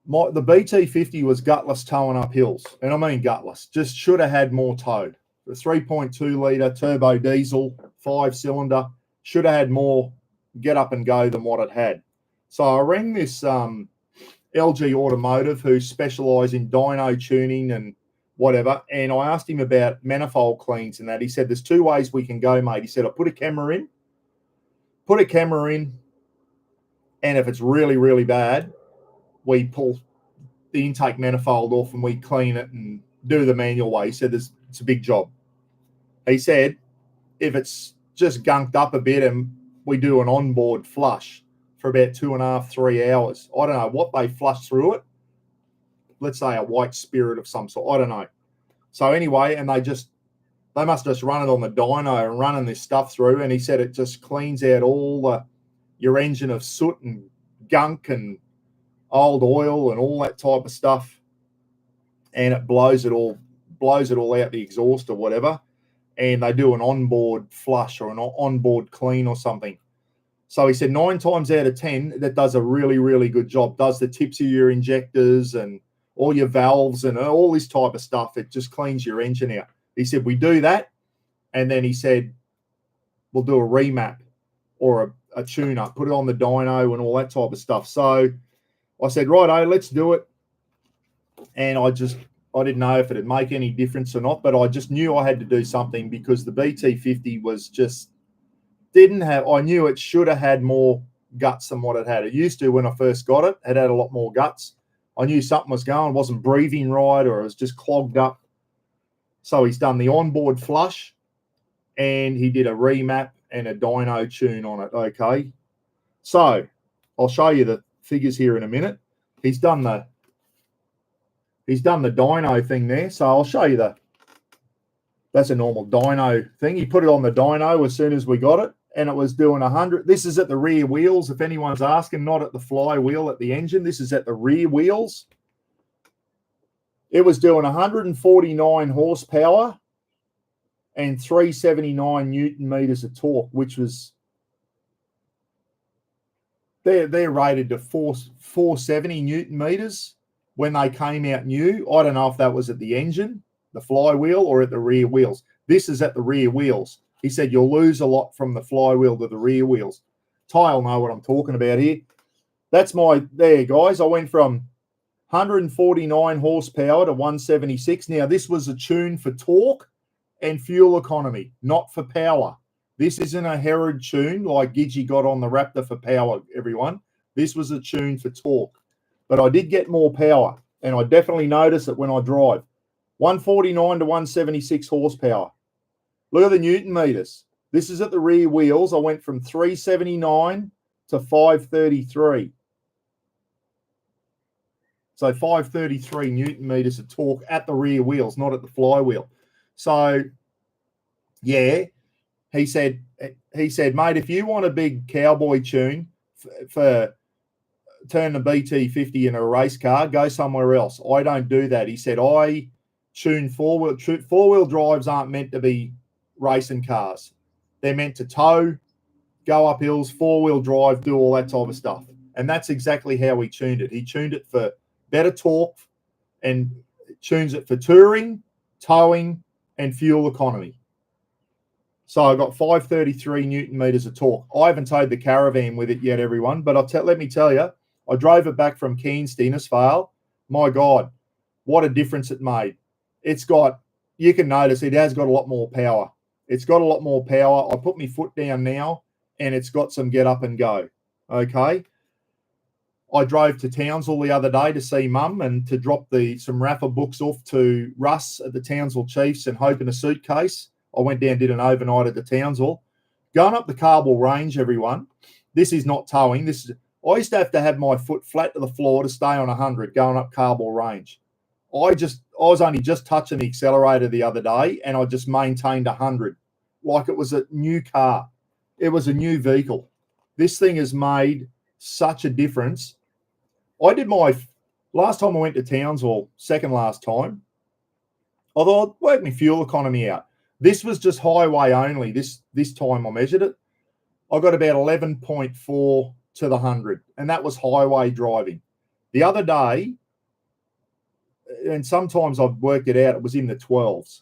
the BT50 was gutless towing up hills. And I mean gutless. Just should have had more tow. The 3.2 litre turbo diesel, 5-cylinder, should have had more get up and go than what it had. So I rang this LG Automotive who specialise in dyno tuning and whatever, and I asked him about manifold cleans and that. He said, there's two ways we can go, mate. He said, I put a camera in, and if it's really, really bad, we pull the intake manifold off and we clean it and do the manual way. He said, it's a big job. He said, if it's just gunked up a bit and we do an onboard flush for about 2.5, 3 hours. I don't know what they flush through it. Let's say a white spirit of some sort. I don't know. So anyway, and they must just run it on the dyno and running this stuff through. And he said it just cleans out all your engine of soot and gunk and old oil and all that type of stuff. And it blows it all out the exhaust or whatever. And they do an onboard flush or an onboard clean or something. So he said 9 times out of 10, that does a really, really good job. Does the tips of your injectors and all your valves and all this type of stuff. It just cleans your engine out. He said, we do that. And then he said, we'll do a remap or a tune-up, put it on the dyno and all that type of stuff. So I said, righto, let's do it. And I didn't know if it'd make any difference or not, but I just knew I had to do something because the BT50 was just I knew it should have had more guts than what it had. It used to when I first got it. It had a lot more guts. I knew something was going, wasn't breathing right, or it was just clogged up. So he's done the onboard flush and he did a remap and a dyno tune on it. Okay. So I'll show you the figures here in a minute. He's done the dyno thing there. So I'll show you that's a normal dyno thing. He put it on the dyno as soon as we got it, and it was doing 100. This is at the rear wheels, if anyone's asking, not at the flywheel at the engine. This is at the rear wheels. It was doing 149 horsepower and 379 Newton meters of torque, which was they're rated to 470 Newton meters when they came out new. I don't know if that was at the engine, the flywheel, or at the rear wheels. This is at the rear wheels. He said you'll lose a lot from the flywheel to the rear wheels. Ty will know what I'm talking about here. That's there, guys. I went from 149 horsepower to 176. Now, this was a tune for torque and fuel economy, not for power. This isn't a Herod tune like Gidgey got on the Raptor for power, everyone. This was a tune for torque. But I did get more power, and I definitely notice it when I drive. 149 to 176 horsepower. Look at the Newton meters. This is at the rear wheels. I went from 379 to 533. So 533 Newton meters of torque at the rear wheels, not at the flywheel. So, yeah, he said, mate, if you want a big cowboy tune for turn the BT50 into a race car, go somewhere else. I don't do that. He said, I tune four-wheel drives aren't meant to be racing cars. They're meant to tow, go up hills, four-wheel drive, do all that type of stuff. And that's exactly how he tuned it. He tuned it for better torque and tunes it for touring, towing, and fuel economy. So I got 533 Newton meters of torque. I haven't towed the caravan with it yet, everyone, but let me tell you, I drove it back from Cairns to Innisfail. My God, what a difference it made. You can notice it has got a lot more power. It's got a lot more power. I put my foot down now and it's got some get up and go. Okay. I drove to Townsville the other day to see Mum and to drop some raffle books off to Russ at the Townsville Chiefs and Hope in a suitcase. I went down, did an overnight at the Townsville. Going up the Carball Range, everyone, this is not towing. I used to have my foot flat to the floor to stay on 100 going up Carball Range. I was only just touching the accelerator the other day and I just maintained 100 like it was a new car. It was a new vehicle. This thing has made such a difference. I did last time I went to Townsville, second last time, although I worked my fuel economy out. This was just highway only. This time I measured it. I got about 11.4 to the 100, and that was highway driving. The other day, and sometimes I've worked it out, it was in the 12s.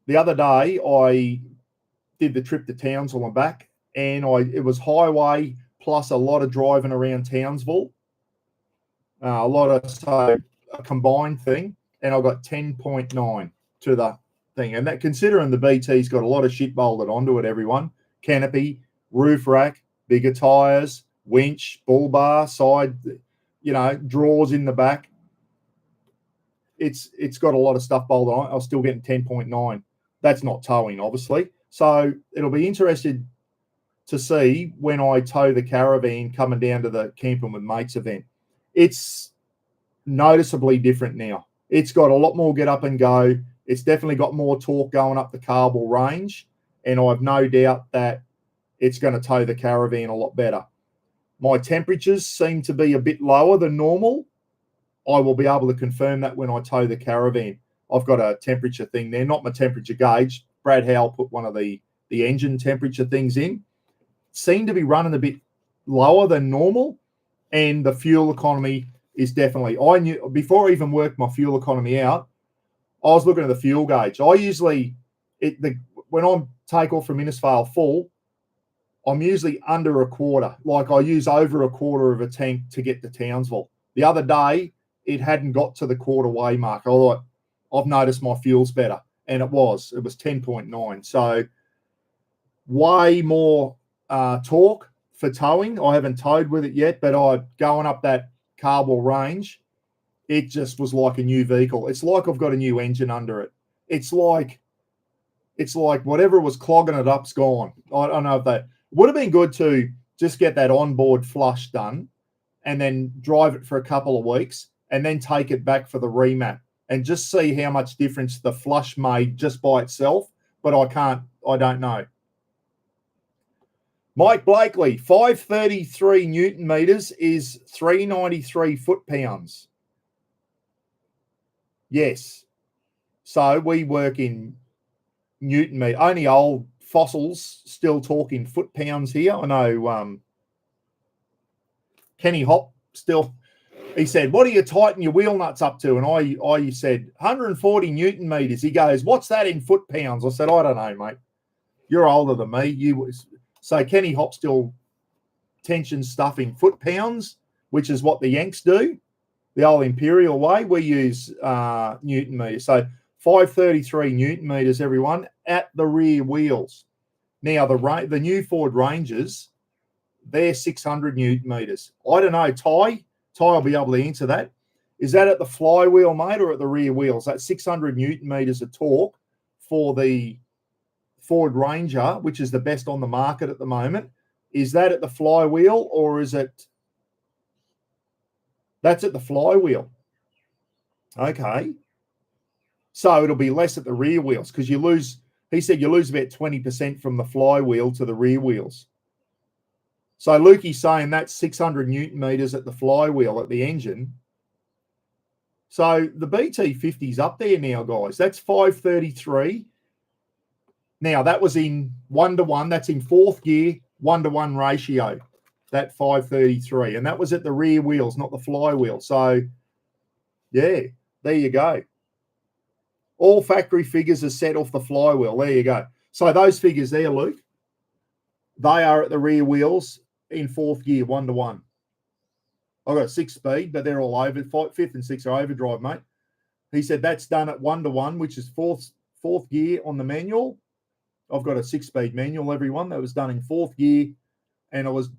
The other day, I did the trip to Townsville and back, and it was highway plus a lot of driving around Townsville, a combined thing, and I got 10.9 to the thing. And that, considering the BT's got a lot of shit bolted onto it, everyone, canopy, roof rack, bigger tyres, winch, bull bar, side, drawers in the back. It's got a lot of stuff bolted on it. I was still getting 10.9. That's not towing, obviously. So it'll be interesting to see when I tow the caravan coming down to the Camping with Mates event. It's noticeably different now. It's got a lot more get up and go. It's definitely got more torque going up the Carball Range, and I've no doubt that it's going to tow the caravan a lot better. My temperatures seem to be a bit lower than normal. I will be able to confirm that when I tow the caravan. I've got a temperature thing there, not my temperature gauge. Brad Howell put one of the engine temperature things in. Seem to be running a bit lower than normal, and the fuel economy is definitely. I knew before I even worked my fuel economy out, I was looking at the fuel gauge. I usually when I take off from Innisfail full, I'm usually under a quarter. Like I use over a quarter of a tank to get to Townsville. The other day, it hadn't got to the quarter way mark. I thought, I've noticed my fuel's better. And it was 10.9. So way more torque for towing. I haven't towed with it yet, but going up that Carball Range, it just was like a new vehicle. It's like I've got a new engine under it. It's like whatever was clogging it up's gone. I don't know if that would have been good to just get that onboard flush done and then drive it for a couple of weeks and then take it back for the remap and just see how much difference the flush made just by itself. But I don't know. Mike Blakely, 533 Newton meters is 393 foot-pounds. Yes. So we work in Newton meter. Only old fossils still talking foot-pounds here. I know Kenny Hop still, he said, what do you tighten your wheel nuts up to? And I said, 140 Newton meters. He goes, what's that in foot-pounds? I said, I don't know, mate. You're older than me. So Kenny Hop still tension stuff in foot-pounds, which is what the Yanks do, the old imperial way. We use Newton meters. So 533 Newton meters, everyone, at the rear wheels. Now, the new Ford Rangers, they're 600 Newton meters. I don't know, Ty will be able to answer that. Is that at the flywheel, mate, or at the rear wheels? That's 600 Newton meters of torque for the Ford Ranger, which is the best on the market at the moment. Is that at the flywheel, or is it? That's at the flywheel. Okay. So it'll be less at the rear wheels because he said you lose about 20% from the flywheel to the rear wheels. So Lukey's saying that's 600 Newton meters at the flywheel at the engine. So the BT50's up there now, guys. That's 533. Now, that was in 1-to-1. That's in fourth gear, 1-to-1 ratio, that 533. And that was at the rear wheels, not the flywheel. So, yeah, there you go. All factory figures are set off the flywheel. There you go. So those figures there, Luke, they are at the rear wheels in fourth gear, 1-to-1. I've got a 6-speed, but they're all over. Fifth and sixth are overdrive, mate. He said that's done at 1-to-1, which is fourth gear on the manual. I've got a 6-speed manual, everyone. That was done in fourth gear, and I was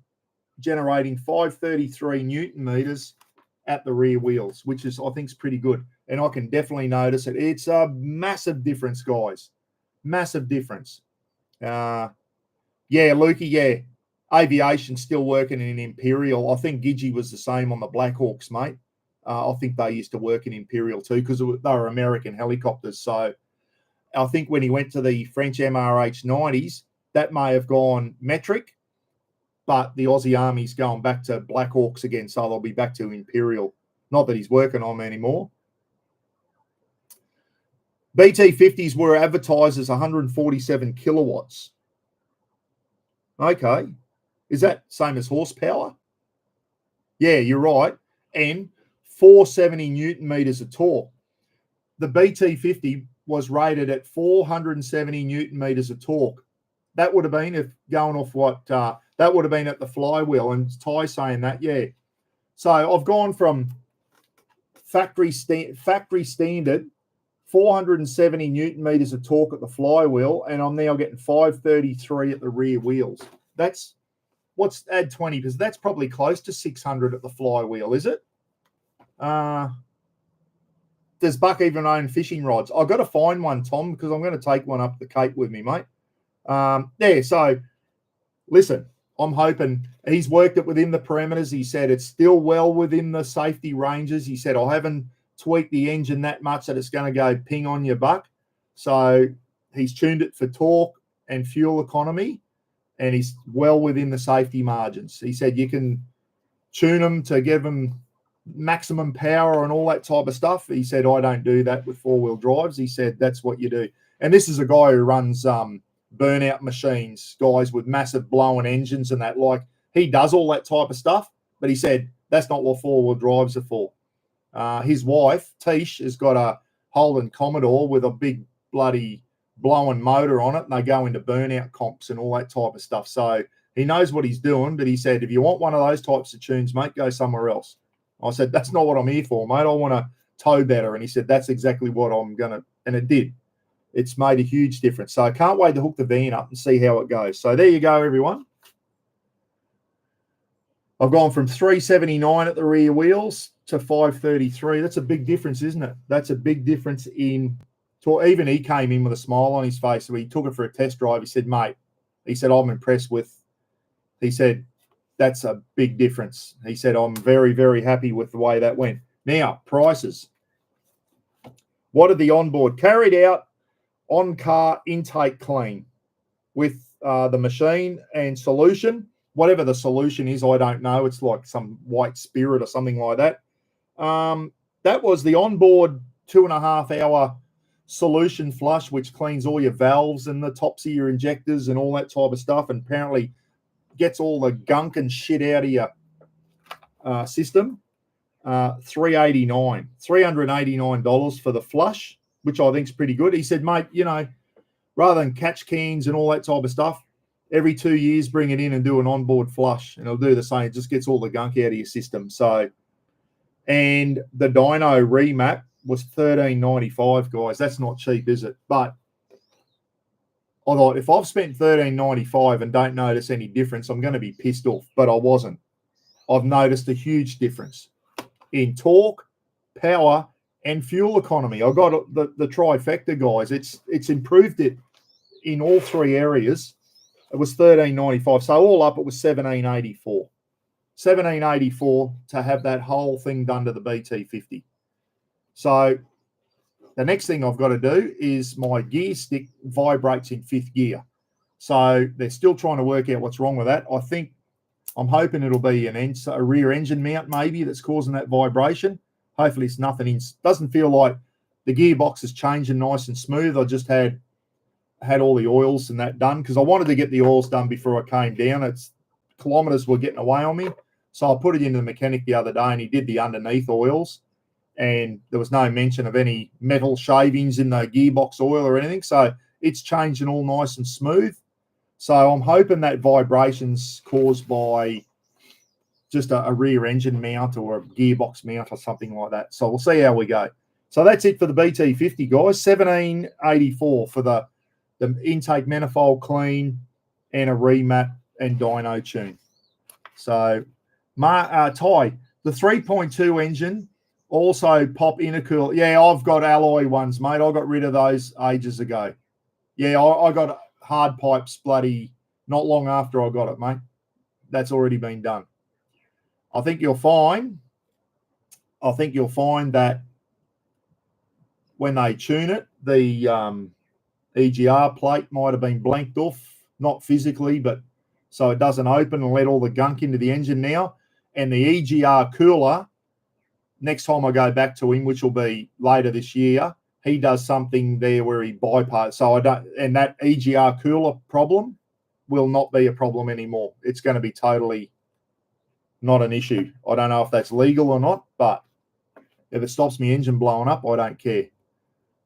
generating 533 Newton meters at the rear wheels, which is, I think, is pretty good. And I can definitely notice it. It's a massive difference, guys. Massive difference. Yeah, Lukey, yeah. Aviation's still working in Imperial. I think Gidgey was the same on the Blackhawks, mate. I think they used to work in Imperial too because they were American helicopters. So I think when he went to the French MRH 90s, that may have gone metric, but the Aussie Army's going back to Blackhawks again, so they'll be back to Imperial. Not that he's working on them anymore. BT-50s were advertised as 147 kilowatts. Okay. Is that same as horsepower? Yeah, you're right. And 470 Newton meters of torque. The BT-50 was rated at 470 Newton meters of torque. That would have been, if going off what, that would have been at the flywheel. And Ty saying that, yeah. So I've gone from factory standard 470 Newton meters of torque at the flywheel, and I'm now getting 533 at the rear wheels. That's what's add 20, because that's probably close to 600 at the flywheel, is it? Does Buck even own fishing rods? I've got to find one, Tom, because I'm going to take one up the Cape with me, mate. So listen, I'm hoping he's worked it within the parameters. He said it's still well within the safety ranges. He said, I haven't tweaked the engine that much that it's going to go ping on your buck. So he's tuned it for torque and fuel economy, and he's well within the safety margins. He said you can tune them to give them maximum power and all that type of stuff. He said, I don't do that with four-wheel drives. He said, that's what you do. And this is a guy who runs burnout machines, guys with massive blowing engines and that. Like, he does all that type of stuff, but he said, that's not what four-wheel drives are for. His wife, Tish, has got a Holden Commodore with a big bloody blowing motor on it, and they go into burnout comps and all that type of stuff. So he knows what he's doing, but he said, if you want one of those types of tunes, mate, go somewhere else. I said, that's not what I'm here for, mate. I want to tow better. And he said, that's exactly what I'm going to, and it did. It's made a huge difference. So I can't wait to hook the van up and see how it goes. So there you go, everyone. I've gone from 379 at the rear wheels to 533. That's a big difference, isn't it? That's a big difference in, even he came in with a smile on his face. So he took it for a test drive. He said, mate, he said, I'm impressed with, he said, that's a big difference. He said, I'm very, very happy with the way that went. Now, prices. What did the onboard? Carried out on-car intake clean with the machine and solution. Whatever the solution is, I don't know. It's like some white spirit or something like that. That was the onboard 2.5 hour solution flush, which cleans all your valves and the tops of your injectors and all that type of stuff, and apparently gets all the gunk and shit out of your system. $389 for the flush, which I think is pretty good. He said, mate, you know, rather than catch cans and all that type of stuff, every 2 years bring it in and do an onboard flush, and it'll do the same. It just gets all the gunk out of your system. So, and the dyno remap was $13.95, guys. That's not cheap, is it? But I thought, if I've spent $13.95 and don't notice any difference, I'm going to be pissed off. But I wasn't. I've noticed a huge difference in torque, power, and fuel economy. I got the trifecta, guys. It's improved it in all three areas. It was $13.95. So all up, it was $17.84. $17.84 to have that whole thing done to the BT-50. So the next thing I've got to do is my gear stick vibrates in fifth gear. So they're still trying to work out what's wrong with that. I'm hoping it'll be a rear engine mount maybe that's causing that vibration. Hopefully it's nothing. Doesn't feel like the gearbox is changing nice and smooth. I just had all the oils and that done because I wanted to get the oils done before I came down. Kilometers were getting away on me. So I put it into the mechanic the other day and he did the underneath oils. And there was no mention of any metal shavings in the gearbox oil or anything. So it's changing all nice and smooth. So I'm hoping that vibration's caused by just a rear engine mount or a gearbox mount or something like that. So we'll see how we go. So that's it for the BT50, guys. $17.84 for the intake manifold clean and a remat and dyno tune. So, Ty, the 3.2 engine also pop intercooler. Yeah, I've got alloy ones, mate. I got rid of those ages ago. Yeah, I got hard pipes bloody not long after I got it, mate. That's already been done. I think you'll find that when they tune it, the EGR plate might have been blanked off, not physically, but so it doesn't open and let all the gunk into the engine now. And the EGR cooler, next time I go back to him, which will be later this year, he does something there where he bypasses. So and that EGR cooler problem will not be a problem anymore. It's going to be totally not an issue. I don't know if that's legal or not, but if it stops me engine blowing up, I don't care.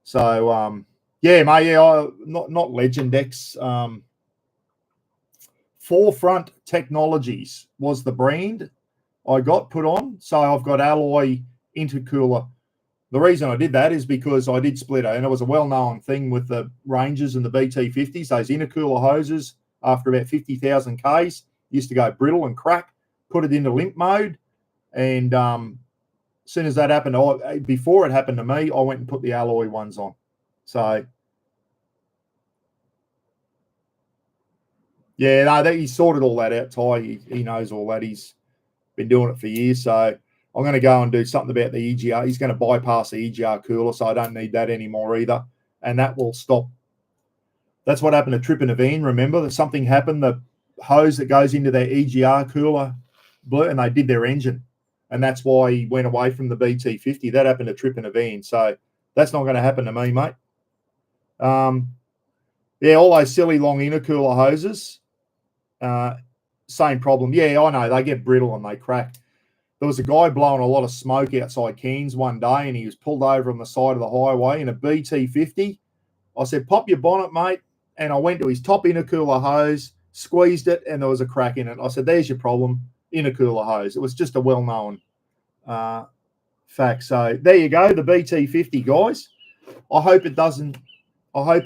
So, yeah, mate, yeah, not Legend X. Forefront Technologies was the brand I got put on. So I've got alloy intercooler. The reason I did that is because I did split it, and it was a well-known thing with the Rangers and the BT50s. Those intercooler hoses, after about 50,000 Ks, used to go brittle and crack. Put it into limp mode, and as soon as that happened, before it happened to me, I went and put the alloy ones on. So, yeah, no, he sorted all that out, Ty. He knows all that. He's been doing it for years. So I'm going to go and do something about the EGR. He's going to bypass the EGR cooler, so I don't need that anymore either. And that will stop. That's what happened to Trip in a Van. Remember that something happened, the hose that goes into their EGR cooler blew, and they did their engine. And that's why he went away from the BT50. That happened to Trip in a Van. So that's not going to happen to me, mate. Yeah, all those silly long intercooler hoses, same problem. Yeah, I know. They get brittle and they crack. There was a guy blowing a lot of smoke outside Cairns one day, and he was pulled over on the side of the highway in a BT50. I said, pop your bonnet, mate. And I went to his top intercooler hose, squeezed it, and there was a crack in it. I said, there's your problem, intercooler hose. It was just a well-known fact. So there you go, the BT50, guys. I hope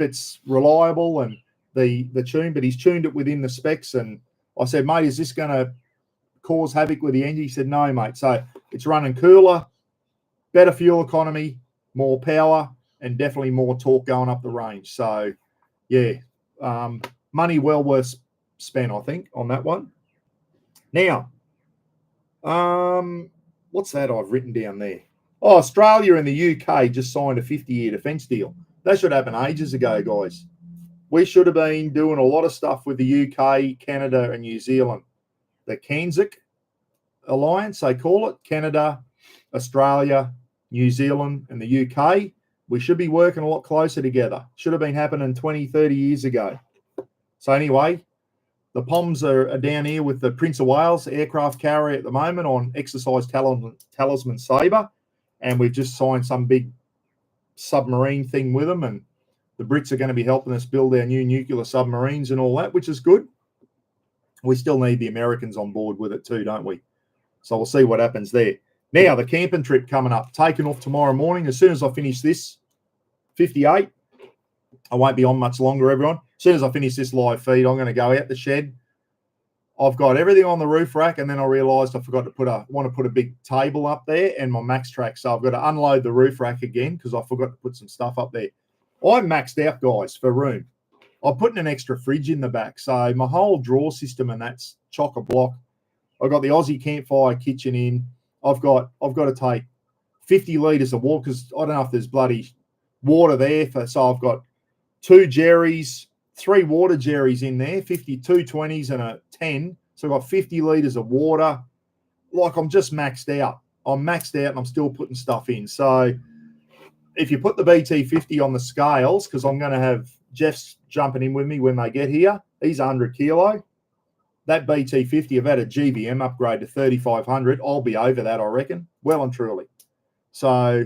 it's reliable and the tune, but he's tuned it within the specs. And I said, mate, is this going to cause havoc with the engine? He said, no, mate. So it's running cooler, better fuel economy, more power, and definitely more torque going up the range. So, yeah, money well worth spent, I think, on that one. Now, what's that I've written down there? Oh, Australia and the UK just signed a 50-year defence deal. That should happen ages ago, guys. We should have been doing a lot of stuff with the UK, Canada, and New Zealand. The CANZIC Alliance, they call it, Canada, Australia, New Zealand, and the UK. We should be working a lot closer together. Should have been happening 20, 30 years ago. So anyway, the Poms are down here with the Prince of Wales aircraft carrier at the moment on exercise Talisman Sabre, and we've just signed some big submarine thing with them, and the Brits are going to be helping us build our new nuclear submarines and all that, which is good. We still need the Americans on board with it too, don't we? So we'll see what happens there. Now, the camping trip coming up, taking off tomorrow morning. As soon as I finish this 58, I won't be on much longer, everyone. As soon as I finish this live feed, I'm going to go out the shed. I've got everything on the roof rack, and then I realised I forgot to want to put a big table up there and my max track. So I've got to unload the roof rack again because I forgot to put some stuff up there. I'm maxed out, guys, for room. I'm putting an extra fridge in the back. So my whole drawer system and that's chock-a-block. I've got the Ozzie campfire kitchen in. I've got to take 50 litres of water because I don't know if there's bloody water there. So I've got 2 jerrys, 3 water jerrys in there, 52 20s and a 10. So I've got 50 litres of water. Like, I'm just maxed out. I'm maxed out and I'm still putting stuff in. So if you put the BT50 on the scales, because I'm going to have Jeff's jumping in with me when they get here. He's 100 kilo. That BT50, I've had a GVM upgrade to 3,500. I'll be over that, I reckon. Well and truly. So,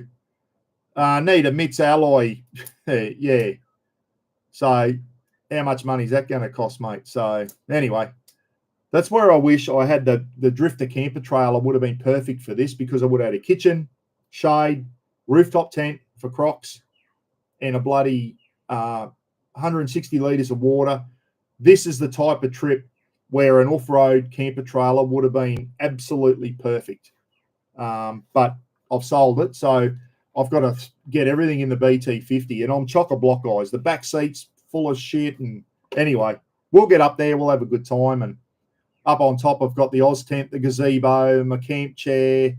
need a MITS alloy. Yeah. So how much money is that going to cost, mate? So anyway, that's where I wish I had the drifter camper trailer. Would have been perfect for this, because I would have had a kitchen, shade, rooftop tent for crocs, and a bloody 160 litres of water. This is the type of trip where an off-road camper trailer would have been absolutely perfect. But I've sold it, so I've got to get everything in the BT50, and I'm chock-a-block, guys. The back seat's full of shit, and anyway, we'll get up there. We'll have a good time, and up on top, I've got the Oz tent, the gazebo, my camp chair.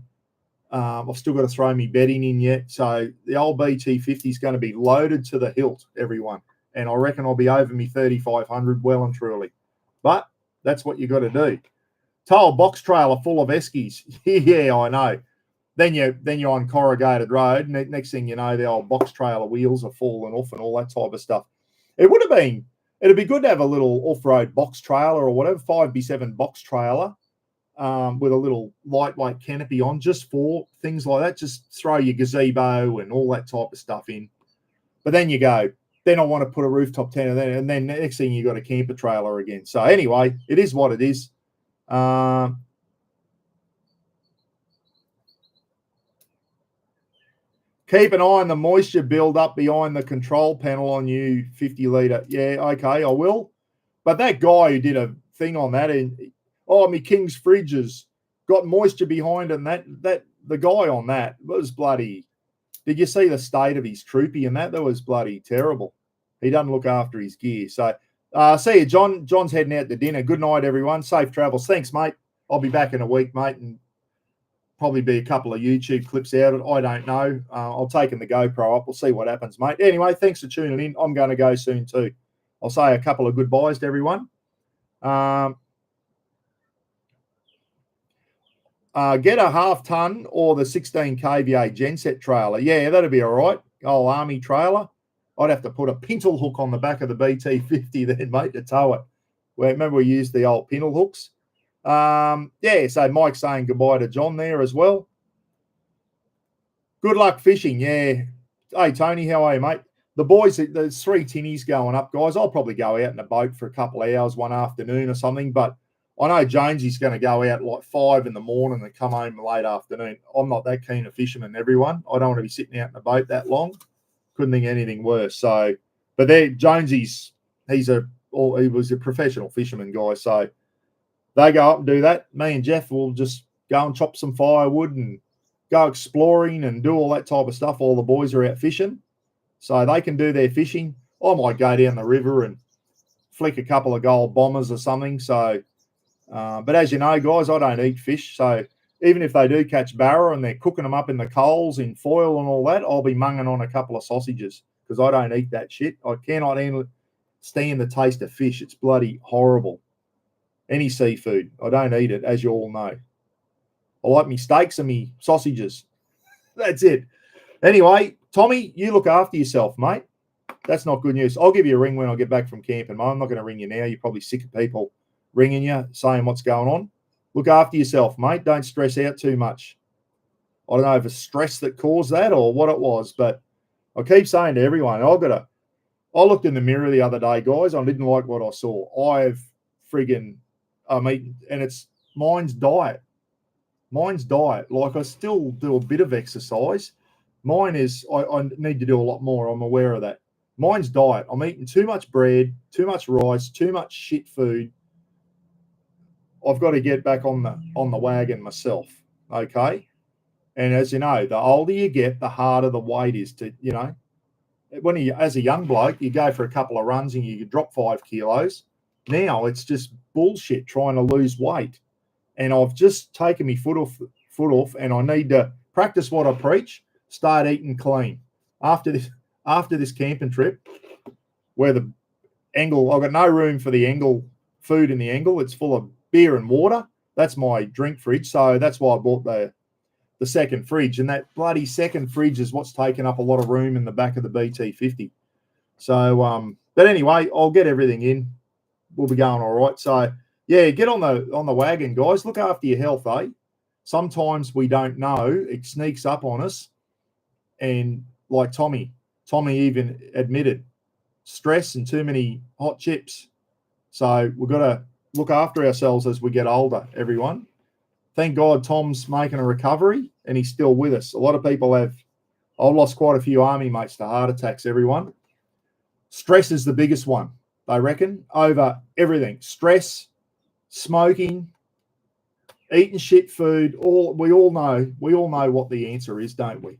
I've still got to throw my bedding in yet. So the old BT50 is going to be loaded to the hilt, everyone. And I reckon I'll be over me 3,500 well and truly. But that's what you got to do. Tow a box trailer full of eskies. Yeah, I know. Then you're on corrugated road. Next thing you know, the old box trailer wheels are falling off and all that type of stuff. It'd be good to have a little off-road box trailer or whatever, 5B7 box trailer with a little lightweight canopy on, just for things like that. Just throw your gazebo and all that type of stuff in. But then I want to put a rooftop tent, and then next thing you got a camper trailer again. So anyway, it is what it is. Keep an eye on the moisture build up behind the control panel on you, 50 litre. Yeah, okay, I will. But that guy who did a thing on that, my King's fridges got moisture behind it, and that the guy on that was bloody. Did you see the state of his troopy and that? That was bloody terrible. He doesn't look after his gear. So see you, John. John's heading out to dinner. Good night, everyone. Safe travels. Thanks, mate. I'll be back in a week, mate, and probably be a couple of YouTube clips out. I don't know. I'll take the GoPro up. We'll see what happens, mate. Anyway, thanks for tuning in. I'm going to go soon too. I'll say a couple of goodbyes to everyone. Get a half-ton or the 16 kVA genset trailer. Yeah, that'd be all right. Old army trailer. I'd have to put a pintle hook on the back of the BT50 then, mate, to tow it. Remember we used the old pintle hooks? So Mike's saying goodbye to John there as well. Good luck fishing, yeah. Hey, Tony, how are you, mate? The boys, there's 3 tinnies going up, guys. I'll probably go out in a boat for a couple of hours one afternoon or something, but I know Jonesy's going to go out like 5 in the morning and come home late afternoon. I'm not that keen a fisherman, everyone. I don't want to be sitting out in a boat that long. Couldn't think anything worse. So, but there, Jonesy's, he was a professional fisherman guy. So they go up and do that. Me and Jeff will just go and chop some firewood and go exploring and do all that type of stuff. All the boys are out fishing, so they can do their fishing. I might go down the river and flick a couple of gold bombers or something. So, but as you know, guys, I don't eat fish. So even if they do catch barra and they're cooking them up in the coals in foil and all that, I'll be munging on a couple of sausages because I don't eat that shit. I cannot stand the taste of fish. It's bloody horrible. Any seafood, I don't eat it, as you all know. I like me steaks and me sausages. That's it. Anyway, Tommy, you look after yourself, mate. That's not good news. I'll give you a ring when I get back from camping, mate. I'm not going to ring you now. You're probably sick of people ringing you, saying what's going on. Look after yourself, mate. Don't stress out too much. I don't know if it's stress that caused that or what it was, but I keep saying to everyone, I looked in the mirror the other day, guys. I didn't like what I saw. Mine's diet. Mine's diet. Like I still do a bit of exercise. Mine is, I need to do a lot more. I'm aware of that. Mine's diet. I'm eating too much bread, too much rice, too much shit food. I've got to get back on the wagon myself. Okay. And as you know, the older you get, the harder the weight is to, as a young bloke, you go for a couple of runs and you drop 5 kilos. Now it's just bullshit trying to lose weight. And I've just taken my foot off, and I need to practice what I preach, start eating clean. After this camping trip, where the Engel, I've got no room for the Engel food in the Engel. It's full of beer and water. That's my drink fridge. So that's why I bought the second fridge. And that bloody second fridge is what's taking up a lot of room in the back of the BT50. So, but anyway, I'll get everything in. We'll be going all right. So, yeah, get on the wagon, guys. Look after your health, eh? Sometimes we don't know. It sneaks up on us. And like Tommy even admitted, stress and too many hot chips. So we've got to look after ourselves as we get older, everyone. Thank God Tom's making a recovery and he's still with us. A lot of people have, I've lost quite a few army mates to heart attacks, everyone. Stress is the biggest one, they reckon, over everything. Stress, smoking, eating shit food, we all know what the answer is, don't we?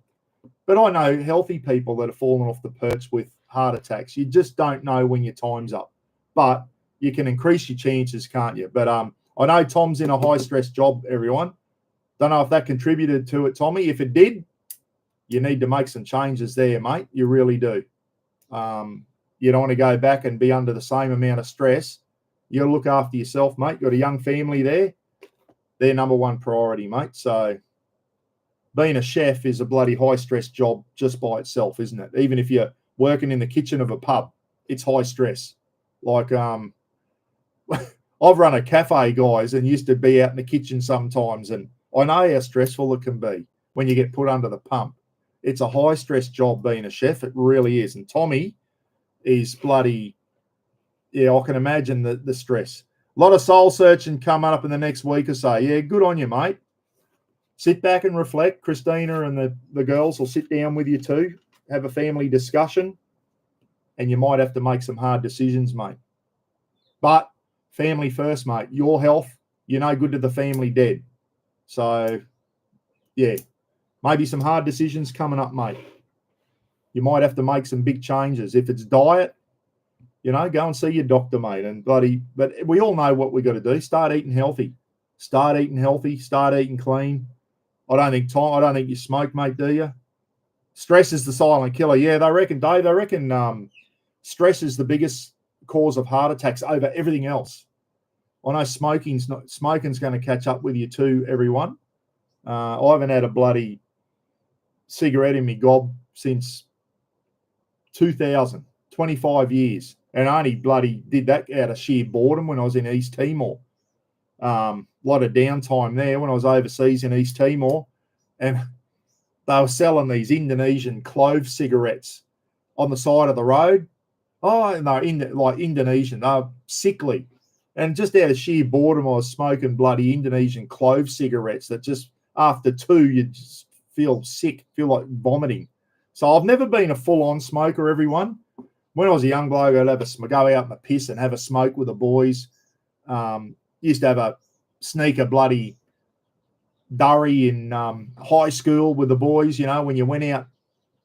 But I know healthy people that have fallen off the perch with heart attacks. You just don't know when your time's up. But you can increase your chances, can't you? But I know Tom's in a high-stress job, everyone. Don't know if that contributed to it, Tommy. If it did, you need to make some changes there, mate. You really do. You don't want to go back and be under the same amount of stress. You got to look after yourself, mate. Got a young family there. They're number one priority, mate. So being a chef is a bloody high-stress job just by itself, isn't it? Even if you're working in the kitchen of a pub, it's high stress. Like I've run a cafe, guys, and used to be out in the kitchen sometimes, and I know how stressful it can be when you get put under the pump. It's a high-stress job being a chef. It really is. And Tommy is bloody, yeah, I can imagine the stress. A lot of soul searching coming up in the next week or so. Yeah, good on you, mate. Sit back and reflect. Christina and the girls will sit down with you too, have a family discussion, and you might have to make some hard decisions, mate. But family first, mate. Your health, you're no good to the family dead. So, yeah, maybe some hard decisions coming up, mate. You might have to make some big changes. If it's diet, you know, go and see your doctor, mate. And but we all know what we got to do. Start eating healthy. Start eating healthy. Start eating clean. I don't think you smoke, mate, do you? Stress is the silent killer. Yeah, they reckon, Dave. They reckon stress is the biggest cause of heart attacks over everything else. I know smoking's going to catch up with you too, everyone. I haven't had a bloody cigarette in me gob since 2000, 25 years. And I only bloody did that out of sheer boredom when I was in East Timor. A lot of downtime there when I was overseas in East Timor. And they were selling these Indonesian clove cigarettes on the side of the road. Oh, and they're like Indonesian. They're sickly. And just out of sheer boredom, I was smoking bloody Indonesian clove cigarettes that just after two, you just feel sick, feel like vomiting. So I've never been a full-on smoker, everyone. When I was a young bloke, I'd go out in the piss and have a smoke with the boys. Used to have a sneaker bloody durry in high school with the boys, you know, when you went out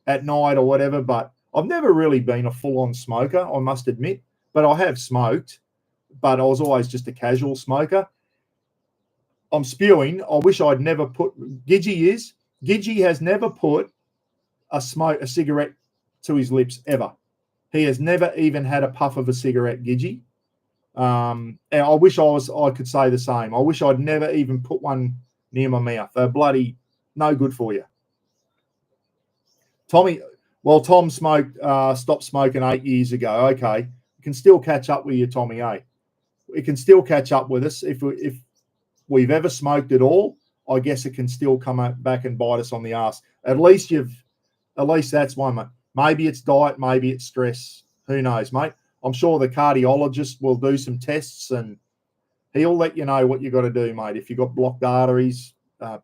at night or whatever. But I've never really been a full-on smoker, I must admit. But I have smoked, but I was always just a casual smoker. I'm spewing. I wish I'd never put – Gidgey has never put a cigarette to his lips ever. He has never even had a puff of a cigarette, Gidgey. And I wish I could say the same. I wish I'd never even put one near my mouth. They're bloody no good for you. Tom stopped smoking 8 years ago. Okay, we can still catch up with you, Tommy. It can still catch up with us if we've ever smoked at all. I guess it can still come back and bite us on the ass. At least that's one, mate. Maybe it's diet, maybe it's stress. Who knows, mate? I'm sure the cardiologist will do some tests and he'll let you know what you got to do, mate. If you've got blocked arteries,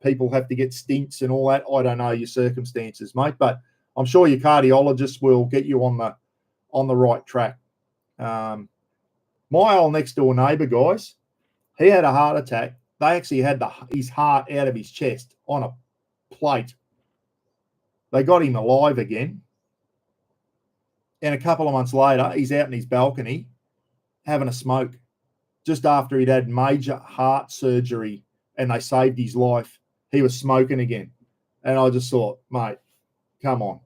people have to get stents and all that. I don't know your circumstances, mate, but I'm sure your cardiologist will get you on the right track. My old next door neighbour, guys, he had a heart attack. They actually had his heart out of his chest on a plate. They got him alive again. And a couple of months later, he's out in his balcony having a smoke just after he'd had major heart surgery and they saved his life. He was smoking again. And I just thought, mate, come on.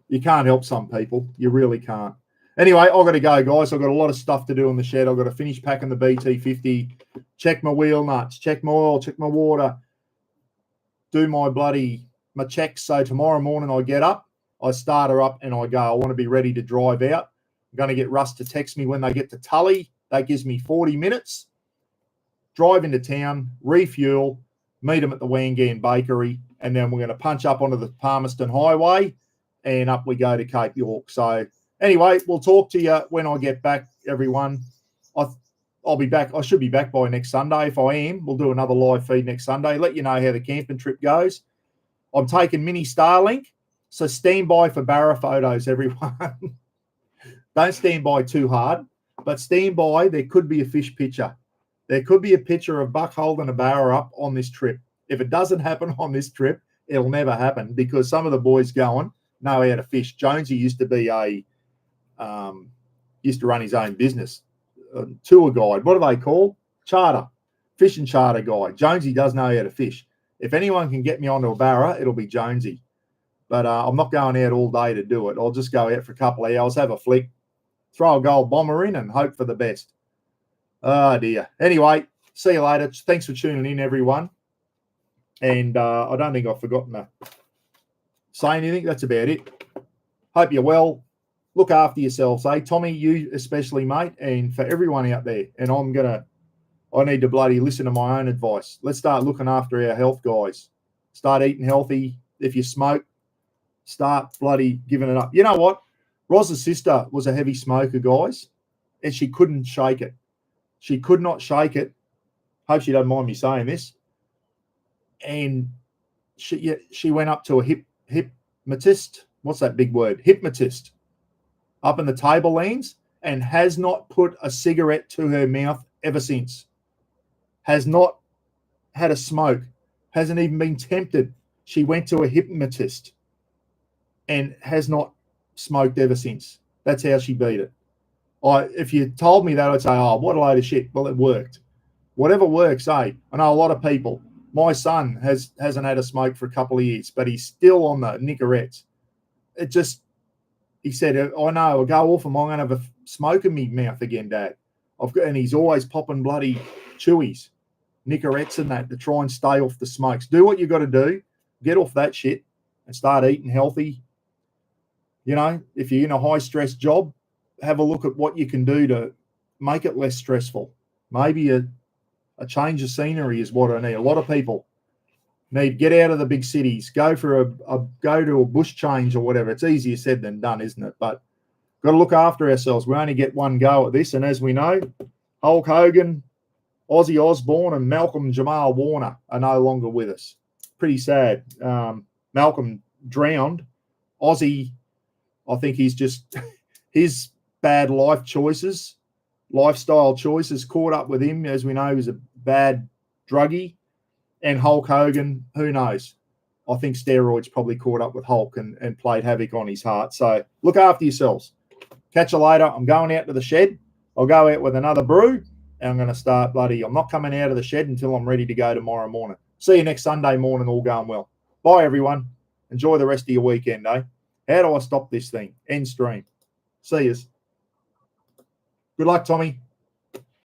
You can't help some people. You really can't. Anyway, I've got to go, guys. I've got a lot of stuff to do in the shed. I've got to finish packing the BT50, check my wheel nuts, check my oil, check my water, do my checks. So tomorrow morning I get up, I start her up and I go, I want to be ready to drive out. I'm going to get Russ to text me when they get to Tully. That gives me 40 minutes. Drive into town, refuel, meet them at the Wangan Bakery, and then we're going to punch up onto the Palmerston Highway and up we go to Cape York. So Anyway, we'll talk to you when I get back, everyone. I'll be back. I should be back by next Sunday. If I am, we'll do another live feed next Sunday. Let you know how the camping trip goes. I'm taking mini Starlink, so stand by for Barra photos, everyone. Don't stand by too hard, but stand by. There could be a fish picture. There could be a picture of Buck holding a barra up on this trip. If it doesn't happen on this trip, it'll never happen because some of the boys going know how to fish. Jonesy used to be used to run his own business, tour guide. What do they call? Charter, fishing charter guy. Jonesy does know how to fish. If anyone can get me onto a barra, it'll be Jonesy. But I'm not going out all day to do it. I'll just go out for a couple of hours, have a flick, throw a gold bomber in and hope for the best. Oh, dear. Anyway, see you later. Thanks for tuning in, everyone. And I don't think I've forgotten to say anything. That's about it. Hope you're well. Look after yourselves, eh? Tommy, you especially, mate, and for everyone out there. And I need to bloody listen to my own advice. Let's start looking after our health, guys. Start eating healthy. If you smoke, start bloody giving it up. You know what? Roz's sister was a heavy smoker, guys, and she couldn't shake it. She could not shake it. Hope she doesn't mind me saying this. And she went up to a hypnotist. What's that big word? Hypnotist up in the tablelands and has not put a cigarette to her mouth ever since. Has not had a smoke. Hasn't even been tempted. She went to a hypnotist and has not smoked ever since. That's how she beat it. If you told me that, I'd say, oh, what a load of shit. Well, it worked. Whatever works, eh? I know a lot of people. My son hasn't had a smoke for a couple of years, but he's still on the Nicorettes. He said, I know, I'll go off and I'm going to have a smoke in my mouth again, Dad. And he's always popping bloody chewies, Nicorettes and that to try and stay off the smokes. Do what you got to do. Get off that shit and start eating healthy. You know, if you're in a high-stress job, have a look at what you can do to make it less stressful. Maybe a change of scenery is what I need. A lot of people need to get out of the big cities, go to a bush change or whatever. It's easier said than done, isn't it? But got to look after ourselves. We only get one go at this, and as we know, Hulk Hogan, Ozzie Osbourne, and Malcolm Jamal Warner are no longer with us. Pretty sad. Malcolm drowned. Ozzie, I think he's just his bad lifestyle choices caught up with him. As we know, he was a bad druggie. And Hulk Hogan, who knows? I think steroids probably caught up with Hulk and played havoc on his heart. So look after yourselves. Catch you later. I'm going out to the shed. I'll go out with another brew, and I'm going to start I'm not coming out of the shed until I'm ready to go tomorrow morning. See you next Sunday morning, all going well. Bye, everyone. Enjoy the rest of your weekend, eh? How do I stop this thing? End stream. See yous. Good luck, Tommy.